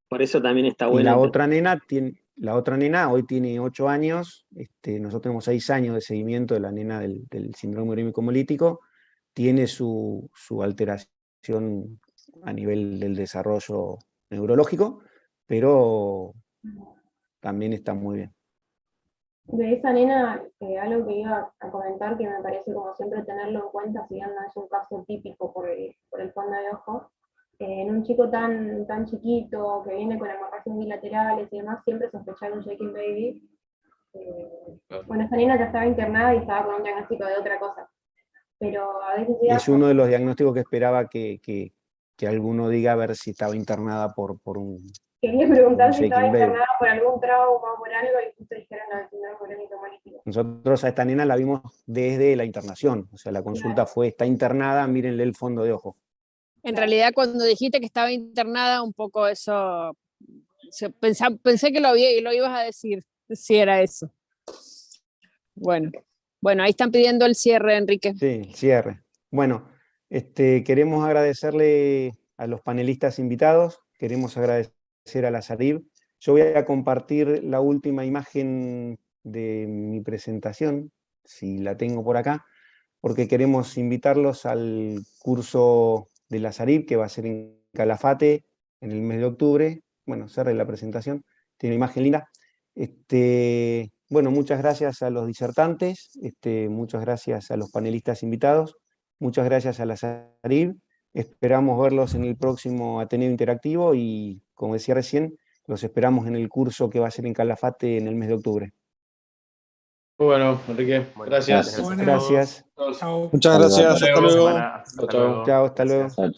Por eso también está Y bueno. la otra nena hoy tiene 8 años, nosotros tenemos 6 años de seguimiento de la nena del síndrome urémico hemolítico, tiene su alteración a nivel del desarrollo neurológico, pero también está muy bien. De esa nena, algo que iba a comentar que me parece como siempre tenerlo en cuenta, si bien no es un caso típico por el fondo de ojo, en un chico tan chiquito, que viene con hemorragias bilaterales y demás, siempre sospechar un shaking baby. Bueno, esta nena ya estaba internada y estaba con un diagnóstico de otra cosa, pero a veces Es uno de los diagnósticos que esperaba que alguno diga a ver si estaba internada por un... Quería preguntar un si estaba shaking baby. internada por algún trauma o por algo y justo dijeron lo del síndrome urémico hemolítico. Nosotros a esta nena la vimos desde la internación, o sea, la consulta fue, está internada, mírenle el fondo de ojo. En realidad, cuando dijiste que estaba internada, un poco eso, pensé que lo ibas a decir, si era eso. Bueno, ahí están pidiendo el cierre, Enrique. Sí, el cierre. Bueno, queremos agradecerle a los panelistas invitados, queremos agradecer a la SARIB. Yo voy a compartir la última imagen de mi presentación, si la tengo por acá, porque queremos invitarlos al curso de la SARIB, que va a ser en Calafate en el mes de octubre. Bueno, cerré la presentación, tiene una imagen linda. Bueno, muchas gracias a los disertantes, muchas gracias a los panelistas invitados, muchas gracias a la SARIB. Esperamos verlos en el próximo Ateneo Interactivo y, como decía recién, los esperamos en el curso que va a ser en Calafate en el mes de octubre. Bueno, Enrique, gracias. Gracias. Chao. Muchas gracias. Hasta luego. Chao, hasta luego. Chao, chao.